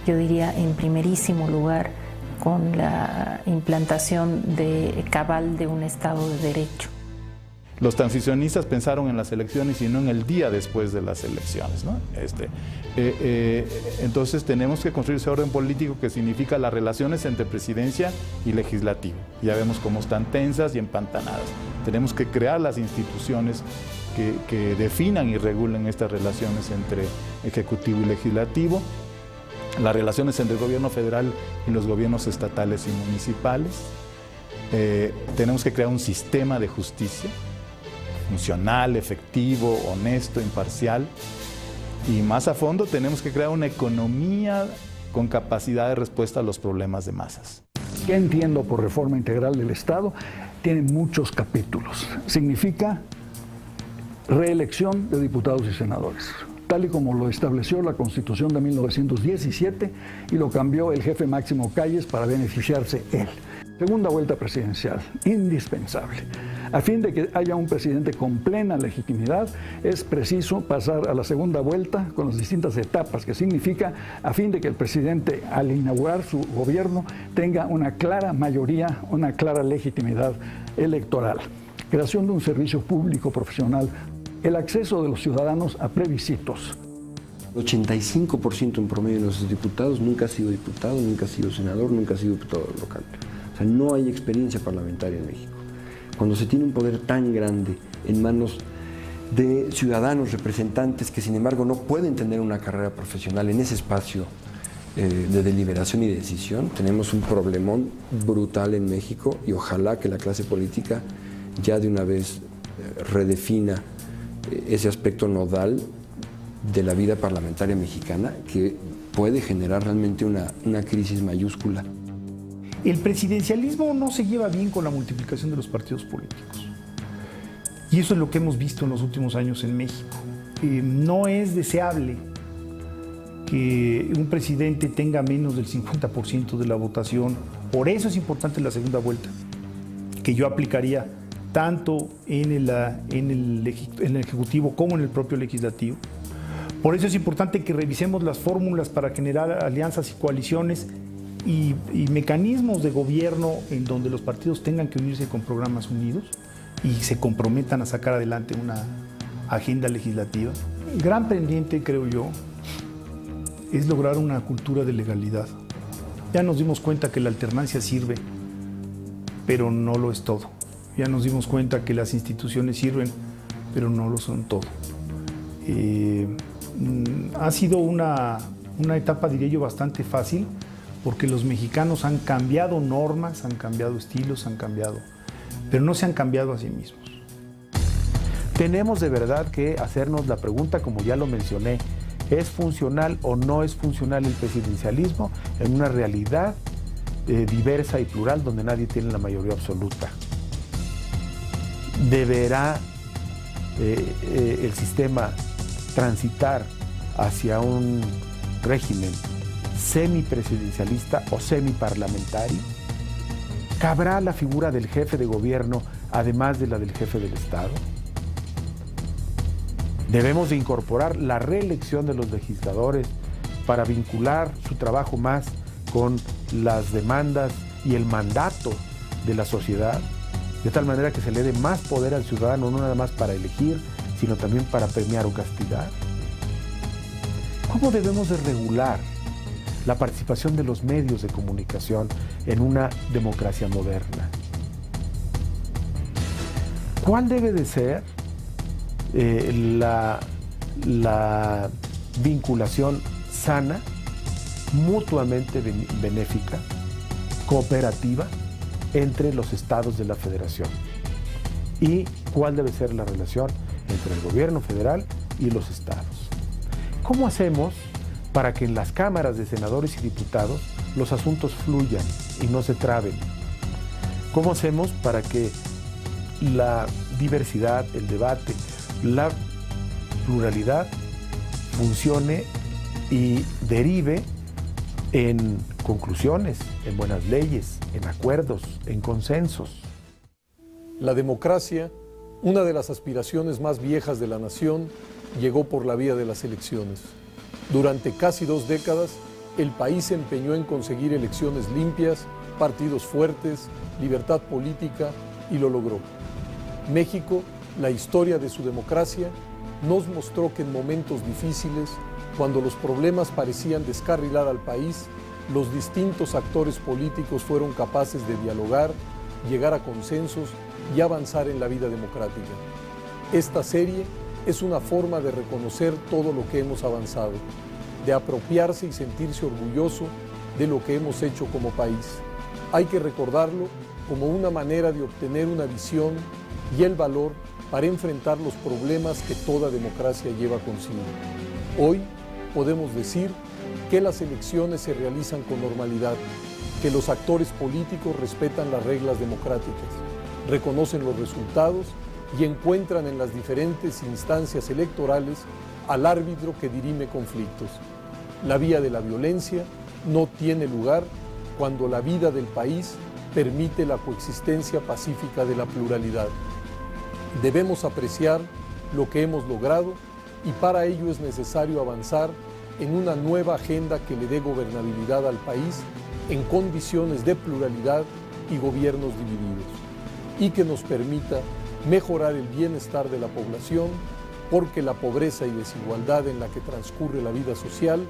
yo diría, en primerísimo lugar con la implantación cabal de un Estado de Derecho. Los transicionistas pensaron en las elecciones y no en el día después de las elecciones, ¿no? Entonces tenemos que construir ese orden político que significa las relaciones entre presidencia y legislativo. Ya vemos cómo están tensas y empantanadas. Tenemos que crear las instituciones que definan y regulen estas relaciones entre ejecutivo y legislativo, las relaciones entre el gobierno federal y los gobiernos estatales y municipales. Tenemos que crear un sistema de justicia funcional, efectivo, honesto, imparcial, y más a fondo tenemos que crear una economía con capacidad de respuesta a los problemas de masas. ¿Qué entiendo por reforma integral del Estado? Tiene muchos capítulos. Significa reelección de diputados y senadores, tal y como lo estableció la Constitución de 1917 y lo cambió el jefe Máximo Calles para beneficiarse él. Segunda vuelta presidencial, indispensable. A fin de que haya un presidente con plena legitimidad, es preciso pasar a la segunda vuelta con las distintas etapas que significa, a fin de que el presidente, al inaugurar su gobierno, tenga una clara mayoría, una clara legitimidad electoral. Creación de un servicio público profesional, el acceso de los ciudadanos a plebiscitos. 85% en promedio de los diputados nunca ha sido diputado, nunca ha sido senador, nunca ha sido diputado local. O sea, no hay experiencia parlamentaria en México. Cuando se tiene un poder tan grande en manos de ciudadanos representantes que sin embargo no pueden tener una carrera profesional en ese espacio de deliberación y de decisión, tenemos un problemón brutal en México y ojalá que la clase política ya de una vez redefina ese aspecto nodal de la vida parlamentaria mexicana que puede generar realmente una crisis mayúscula. El presidencialismo no se lleva bien con la multiplicación de los partidos políticos. Y eso es lo que hemos visto en los últimos años en México. No es deseable que un presidente tenga menos del 50% de la votación. Por eso es importante la segunda vuelta, que yo aplicaría tanto en el Ejecutivo como en el propio Legislativo. Por eso es importante que revisemos las fórmulas para generar alianzas y coaliciones y mecanismos de gobierno en donde los partidos tengan que unirse con programas unidos y se comprometan a sacar adelante una agenda legislativa. El gran pendiente, creo yo, es lograr una cultura de legalidad. Ya nos dimos cuenta que la alternancia sirve, pero no lo es todo. Ya nos dimos cuenta que las instituciones sirven, pero no lo son todo. Ha sido una etapa, diría yo, bastante fácil, porque los mexicanos han cambiado normas, han cambiado estilos, han cambiado, pero no se han cambiado a sí mismos. Tenemos de verdad que hacernos la pregunta, como ya lo mencioné, ¿es funcional o no es funcional el presidencialismo en una realidad diversa y plural donde nadie tiene la mayoría absoluta? ¿Deberá el sistema transitar hacia un régimen semipresidencialista o semiparlamentario? ¿Cabrá la figura del jefe de gobierno además de la del jefe del Estado? Debemos de incorporar la reelección de los legisladores para vincular su trabajo más con las demandas y el mandato de la sociedad, de tal manera que se le dé más poder al ciudadano, no nada más para elegir, sino también para premiar o castigar. ¿Cómo debemos de regular la participación de los medios de comunicación en una democracia moderna? ¿Cuál debe de ser la vinculación sana, mutuamente benéfica, cooperativa entre los estados de la federación? ¿Y cuál debe ser la relación entre el gobierno federal y los estados? ¿Cómo hacemos para que en las cámaras de senadores y diputados los asuntos fluyan y no se traben? ¿Cómo hacemos para que la diversidad, el debate, la pluralidad funcione y derive en conclusiones, en buenas leyes, en acuerdos, en consensos? La democracia, una de las aspiraciones más viejas de la nación, llegó por la vía de las elecciones. Durante casi 2 décadas, el país se empeñó en conseguir elecciones limpias, partidos fuertes, libertad política, y lo logró. México, la historia de su democracia, nos mostró que en momentos difíciles, cuando los problemas parecían descarrilar al país, los distintos actores políticos fueron capaces de dialogar, llegar a consensos y avanzar en la vida democrática. Esta serie es una forma de reconocer todo lo que hemos avanzado, de apropiarse y sentirse orgulloso de lo que hemos hecho como país. Hay que recordarlo como una manera de obtener una visión y el valor para enfrentar los problemas que toda democracia lleva consigo. Hoy podemos decir que las elecciones se realizan con normalidad, que los actores políticos respetan las reglas democráticas, reconocen los resultados y encuentran en las diferentes instancias electorales al árbitro que dirime conflictos. La vía de la violencia no tiene lugar cuando la vida del país permite la coexistencia pacífica de la pluralidad. Debemos apreciar lo que hemos logrado y para ello es necesario avanzar en una nueva agenda que le dé gobernabilidad al país en condiciones de pluralidad y gobiernos divididos, y que nos permita mejorar el bienestar de la población, porque la pobreza y desigualdad en la que transcurre la vida social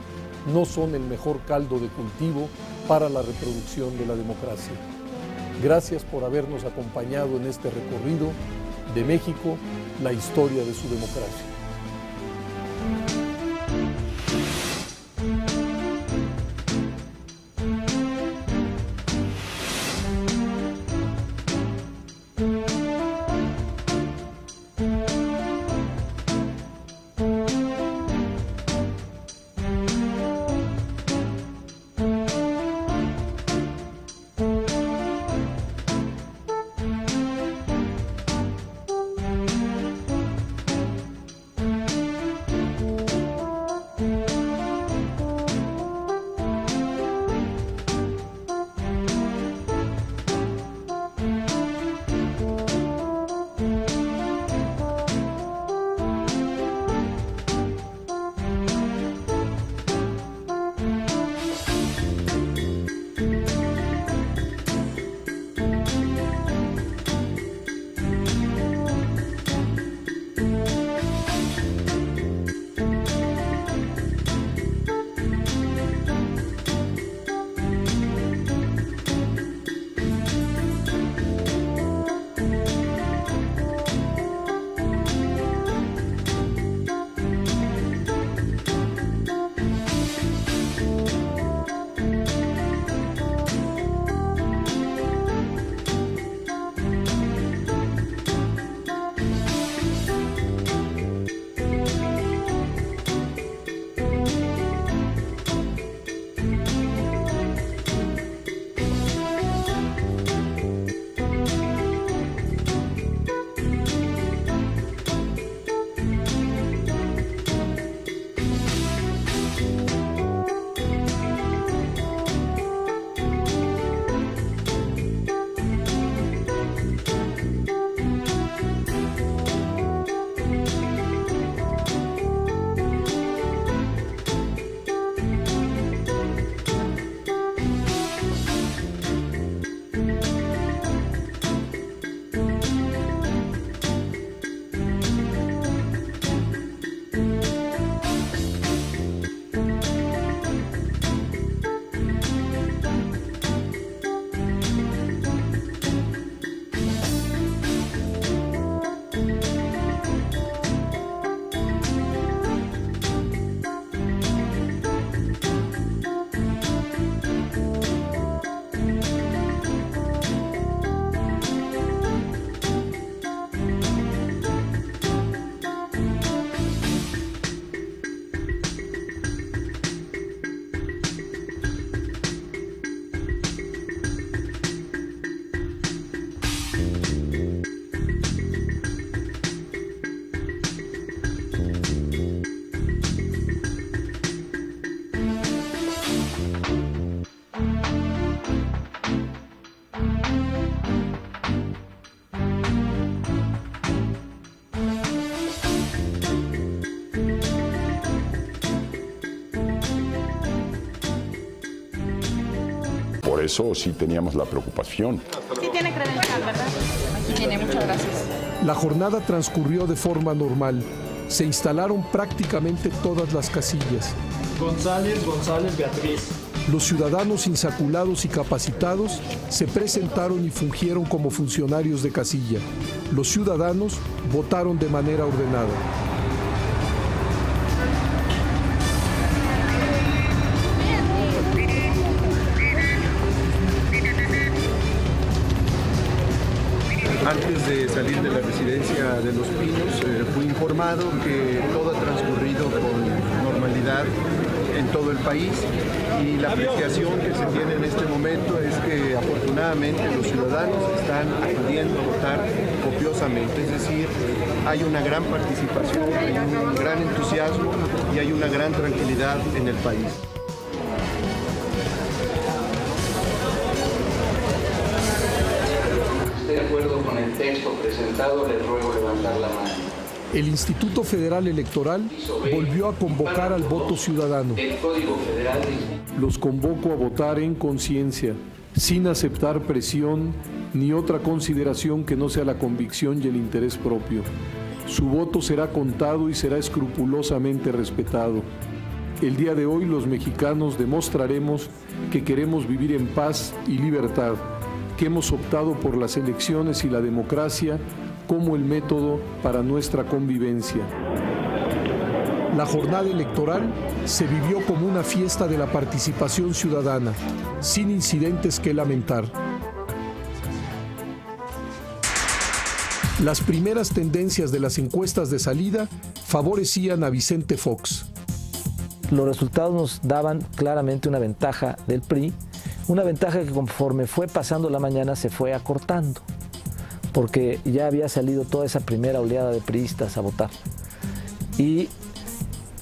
no son el mejor caldo de cultivo para la reproducción de la democracia. Gracias por habernos acompañado en este recorrido de México, la historia de su democracia. eso sí teníamos la preocupación. Sí tiene credencial, ¿verdad? Aquí tiene, muchas gracias. La jornada transcurrió de forma normal. Se instalaron prácticamente todas las casillas. González Beatriz. Los ciudadanos insaculados y capacitados se presentaron y fungieron como funcionarios de casilla. Los ciudadanos votaron de manera ordenada. Antes de salir de la residencia de Los Pinos, fui informado que todo ha transcurrido con normalidad en todo el país y la apreciación que se tiene en este momento es que afortunadamente los ciudadanos están acudiendo a votar copiosamente, es decir, hay una gran participación, hay un gran entusiasmo y hay una gran tranquilidad en el país. De acuerdo con el texto presentado, les ruego levantar la mano. El Instituto Federal Electoral volvió a convocar al voto ciudadano. El Código Federal. Los convoco a votar en conciencia, sin aceptar presión ni otra consideración que no sea la convicción y el interés propio. Su voto será contado y será escrupulosamente respetado. El día de hoy los mexicanos demostraremos que queremos vivir en paz y libertad, que hemos optado por las elecciones y la democracia como el método para nuestra convivencia. La jornada electoral se vivió como una fiesta de la participación ciudadana, sin incidentes que lamentar. Las primeras tendencias de las encuestas de salida favorecían a Vicente Fox. Los resultados nos daban claramente una ventaja del PRI, una ventaja que conforme fue pasando la mañana se fue acortando, porque ya había salido toda esa primera oleada de priistas a votar. Y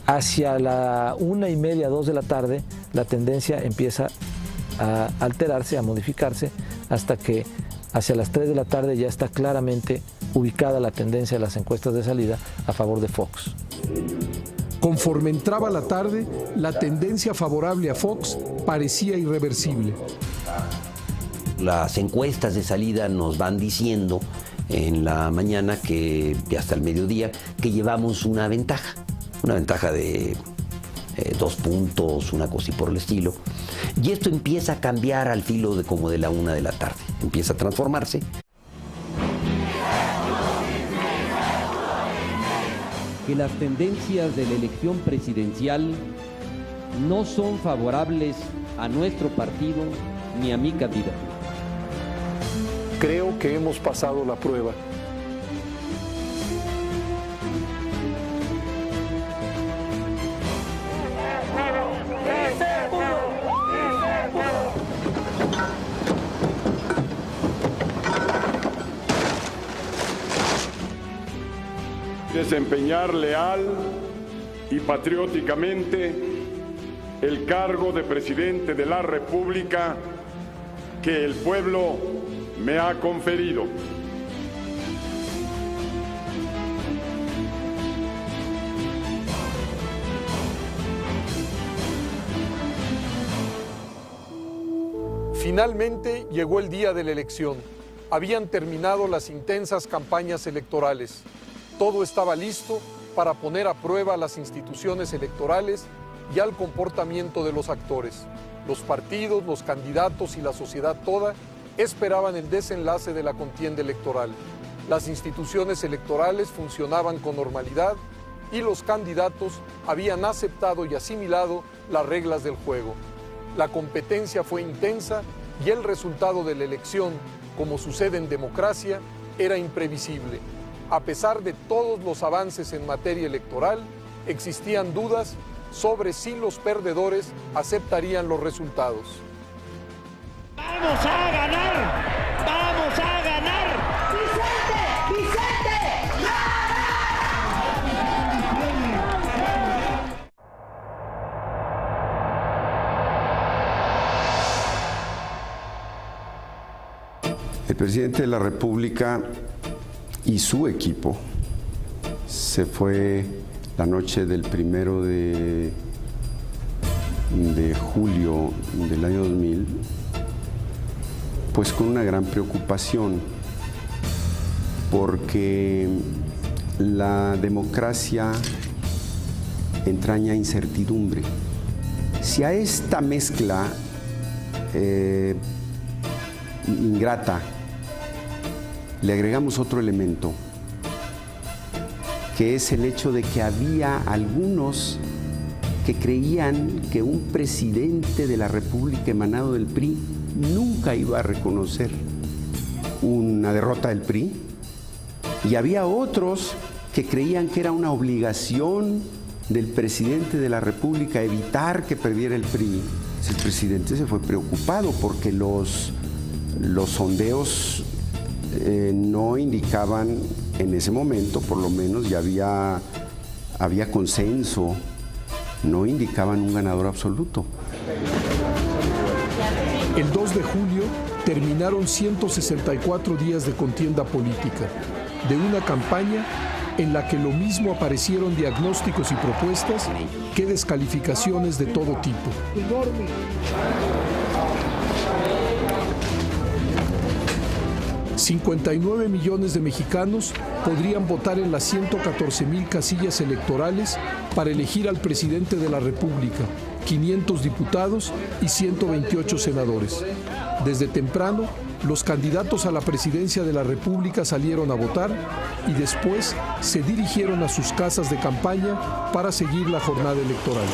hacia la 1:30, 2 de la tarde, la tendencia empieza a alterarse, a modificarse, hasta que hacia las 3 de la tarde ya está claramente ubicada la tendencia de las encuestas de salida a favor de Fox. Conforme entraba la tarde, la tendencia favorable a Fox parecía irreversible. Las encuestas de salida nos van diciendo en la mañana que hasta el mediodía que llevamos una ventaja de 2 puntos, una cosa y por el estilo. Y esto empieza a cambiar al filo de como de la 1 de la tarde, empieza a transformarse. Que las tendencias de la elección presidencial no son favorables a nuestro partido ni a mi candidatura. Creo que hemos pasado la prueba. Desempeñar leal y patrióticamente el cargo de presidente de la República que el pueblo me ha conferido. Finalmente llegó el día de la elección. Habían terminado las intensas campañas electorales. Todo estaba listo para poner a prueba las instituciones electorales y al comportamiento de los actores. Los partidos, los candidatos y la sociedad toda esperaban el desenlace de la contienda electoral. Las instituciones electorales funcionaban con normalidad y los candidatos habían aceptado y asimilado las reglas del juego. La competencia fue intensa y el resultado de la elección, como sucede en democracia, era imprevisible. A pesar de todos los avances en materia electoral, existían dudas sobre si los perdedores aceptarían los resultados. ¡Vamos a ganar! ¡Vamos a ganar! ¡Vicente! ¡Vicente! El presidente de la República y su equipo se fue la noche del 1 de julio del año 2000 pues con una gran preocupación, porque la democracia entraña incertidumbre. Si a esta mezcla ingrata le agregamos otro elemento, que es el hecho de que había algunos que creían que un presidente de la República emanado del PRI nunca iba a reconocer una derrota del PRI, y había otros que creían que era una obligación del presidente de la República evitar que perdiera el PRI. El presidente se fue preocupado porque los sondeos no indicaban, en ese momento por lo menos ya había consenso, no indicaban un ganador absoluto. El 2 de julio terminaron 164 días de contienda política, de una campaña en la que lo mismo aparecieron diagnósticos y propuestas que descalificaciones de todo tipo. 59 millones de mexicanos podrían votar en las 114,000 casillas electorales para elegir al presidente de la República, 500 diputados y 128 senadores. Desde temprano, los candidatos a la presidencia de la República salieron a votar y después se dirigieron a sus casas de campaña para seguir la jornada electoral.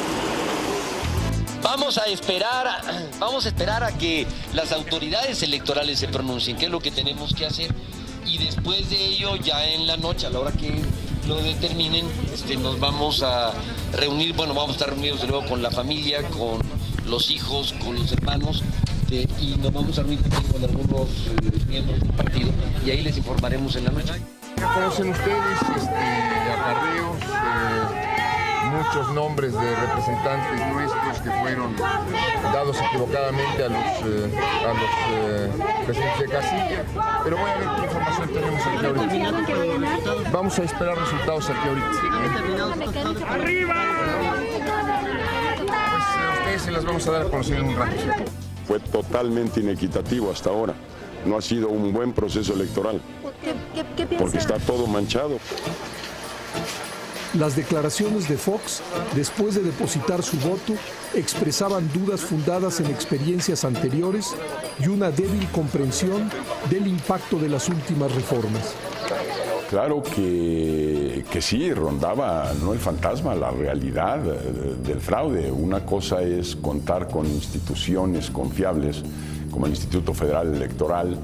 Vamos a esperar a que las autoridades electorales se pronuncien, qué es lo que tenemos que hacer, y después de ello, ya en la noche, a la hora que lo determinen, nos vamos a reunir, vamos a estar reunidos de nuevo con la familia, con los hijos, con los hermanos, y nos vamos a reunir con algunos miembros del partido, y ahí les informaremos en la noche. Conocen ustedes acarreos, muchos nombres de representantes nuestros que fueron dados equivocadamente a los presidentes de casilla, pero voy a ver qué información tenemos aquí ahorita. Vamos a esperar resultados aquí ahorita. ¡Arriba! Pues ustedes se las vamos a dar a conocer en un rato. Fue totalmente inequitativo hasta ahora. No ha sido un buen proceso electoral. ¿Qué piensa? Porque está todo manchado. Las declaraciones de Fox, después de depositar su voto, expresaban dudas fundadas en experiencias anteriores y una débil comprensión del impacto de las últimas reformas. Claro que sí, rondaba no el fantasma, la realidad del fraude. Una cosa es contar con instituciones confiables como el Instituto Federal Electoral,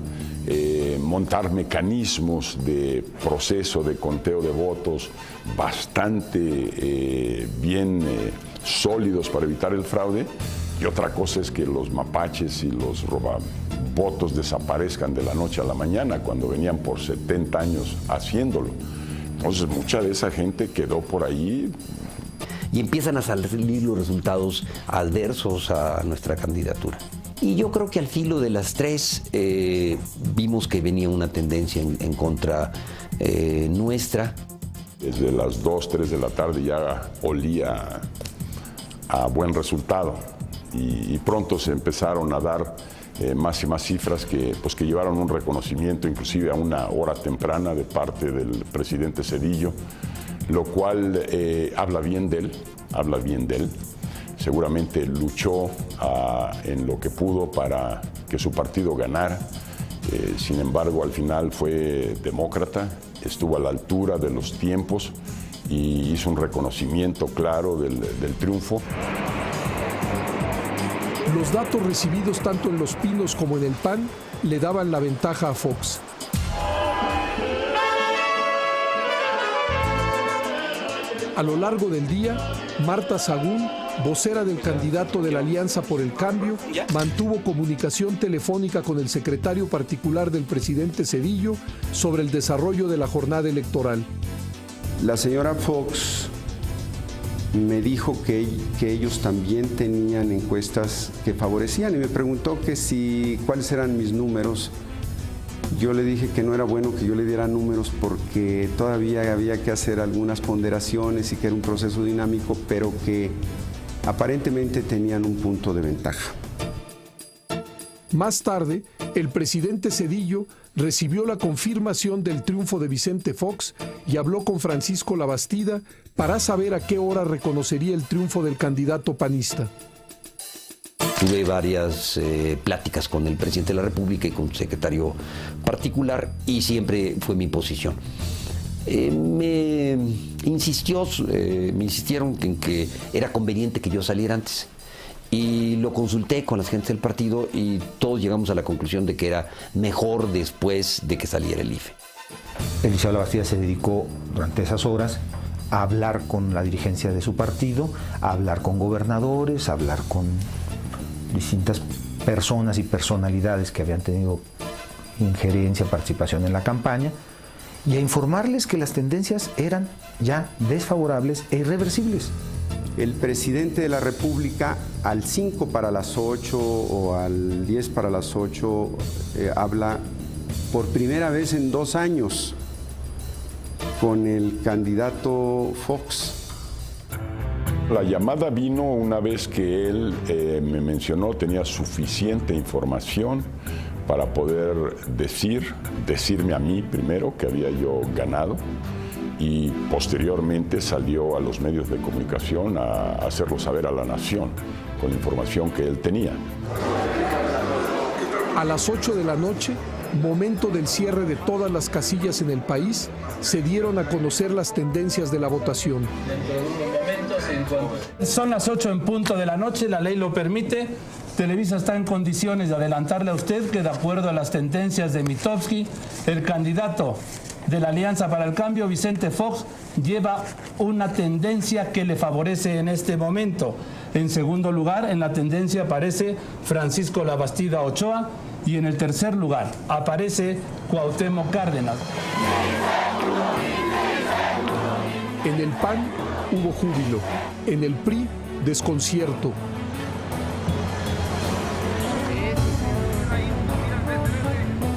montar mecanismos de proceso de conteo de votos bastante bien sólidos para evitar el fraude, y otra cosa es que los mapaches y los robavotos desaparezcan de la noche a la mañana cuando venían por 70 años haciéndolo. Entonces mucha de esa gente quedó por ahí. Y empiezan a salir los resultados adversos a nuestra candidatura. Y yo creo que al filo de las 3 vimos que venía una tendencia en contra nuestra. Desde las 2, 3 de la tarde ya olía a buen resultado, y pronto se empezaron a dar más y más cifras que llevaron un reconocimiento inclusive a una hora temprana de parte del presidente Zedillo, lo cual habla bien de él. Seguramente luchó en lo que pudo para que su partido ganara. Sin embargo, al final fue demócrata, estuvo a la altura de los tiempos y hizo un reconocimiento claro del triunfo. Los datos recibidos tanto en Los Pinos como en el PAN le daban la ventaja a Fox. A lo largo del día, Marta Sagún, vocera del candidato de la Alianza por el Cambio, mantuvo comunicación telefónica con el secretario particular del presidente Zedillo sobre el desarrollo de la jornada electoral. La señora Fox me dijo que ellos también tenían encuestas que favorecían y me preguntó cuáles eran mis números. Yo le dije que no era bueno que yo le diera números porque todavía había que hacer algunas ponderaciones y que era un proceso dinámico, pero que aparentemente tenían un punto de ventaja. Más tarde, el presidente Zedillo recibió la confirmación del triunfo de Vicente Fox y habló con Francisco Labastida para saber a qué hora reconocería el triunfo del candidato panista. Tuve varias pláticas con el presidente de la República y con su secretario particular y siempre fue mi posición. Me insistieron en que era conveniente que yo saliera antes. Y lo consulté con las gentes del partido y todos llegamos a la conclusión de que era mejor después de que saliera el IFE. Eliseo Labastida se dedicó durante esas horas a hablar con la dirigencia de su partido, a hablar con gobernadores, a hablar con distintas personas y personalidades que habían tenido injerencia, participación en la campaña, y a informarles que las tendencias eran ya desfavorables e irreversibles. El presidente de la República al 5 para las 8 o al 10 para las 8 habla por primera vez en 2 años con el candidato Fox. La llamada vino una vez que él me tenía suficiente información para poder decirme a mí primero que había yo ganado, y posteriormente salió a los medios de comunicación a hacerlo saber a la nación con la información que él tenía. A las 8 de la noche, momento del cierre de todas las casillas en el país, se dieron a conocer las tendencias de la votación. Son las 8 en punto de la noche, la ley lo permite. Televisa está en condiciones de adelantarle a usted que, de acuerdo a las tendencias de Mitofsky, el candidato de la Alianza para el Cambio, Vicente Fox, lleva una tendencia que le favorece en este momento. En segundo lugar, en la tendencia aparece Francisco Labastida Ochoa y en el tercer lugar aparece Cuauhtémoc Cárdenas. En el PAN hubo júbilo, en el PRI desconcierto.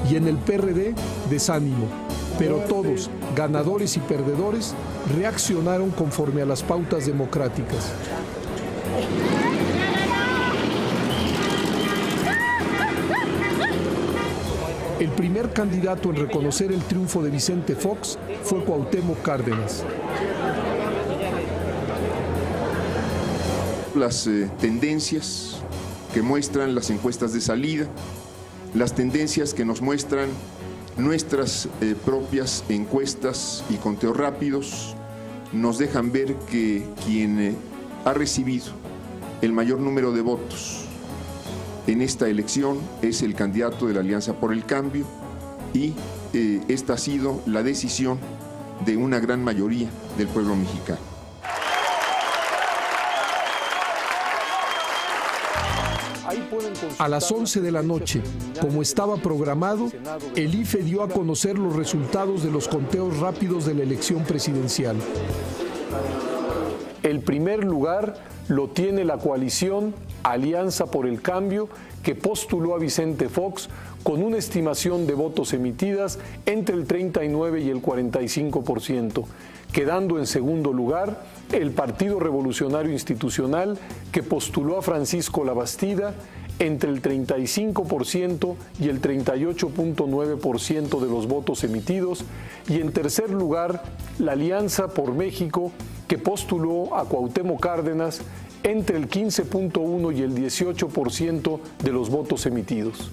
Y en el PRD desánimo. Pero todos, ganadores y perdedores, reaccionaron conforme a las pautas democráticas. El primer candidato en reconocer el triunfo de Vicente Fox fue Cuauhtémoc Cárdenas. Las tendencias que muestran las encuestas de salida, las tendencias que nos muestran nuestras propias encuestas y conteos rápidos nos dejan ver que quien ha recibido el mayor número de votos en esta elección es el candidato de la Alianza por el Cambio, y esta ha sido la decisión de una gran mayoría del pueblo mexicano. A las 11 de la noche, como estaba programado, el IFE dio a conocer los resultados de los conteos rápidos de la elección presidencial. El primer lugar lo tiene la coalición Alianza por el Cambio, que postuló a Vicente Fox con una estimación de votos emitidas entre el 39 y el 45%, quedando en segundo lugar el Partido Revolucionario Institucional, que postuló a Francisco Labastida entre el 35% y el 38.9% de los votos emitidos, y en tercer lugar la Alianza por México, que postuló a Cuauhtémoc Cárdenas entre el 15.1 y el 18% de los votos emitidos.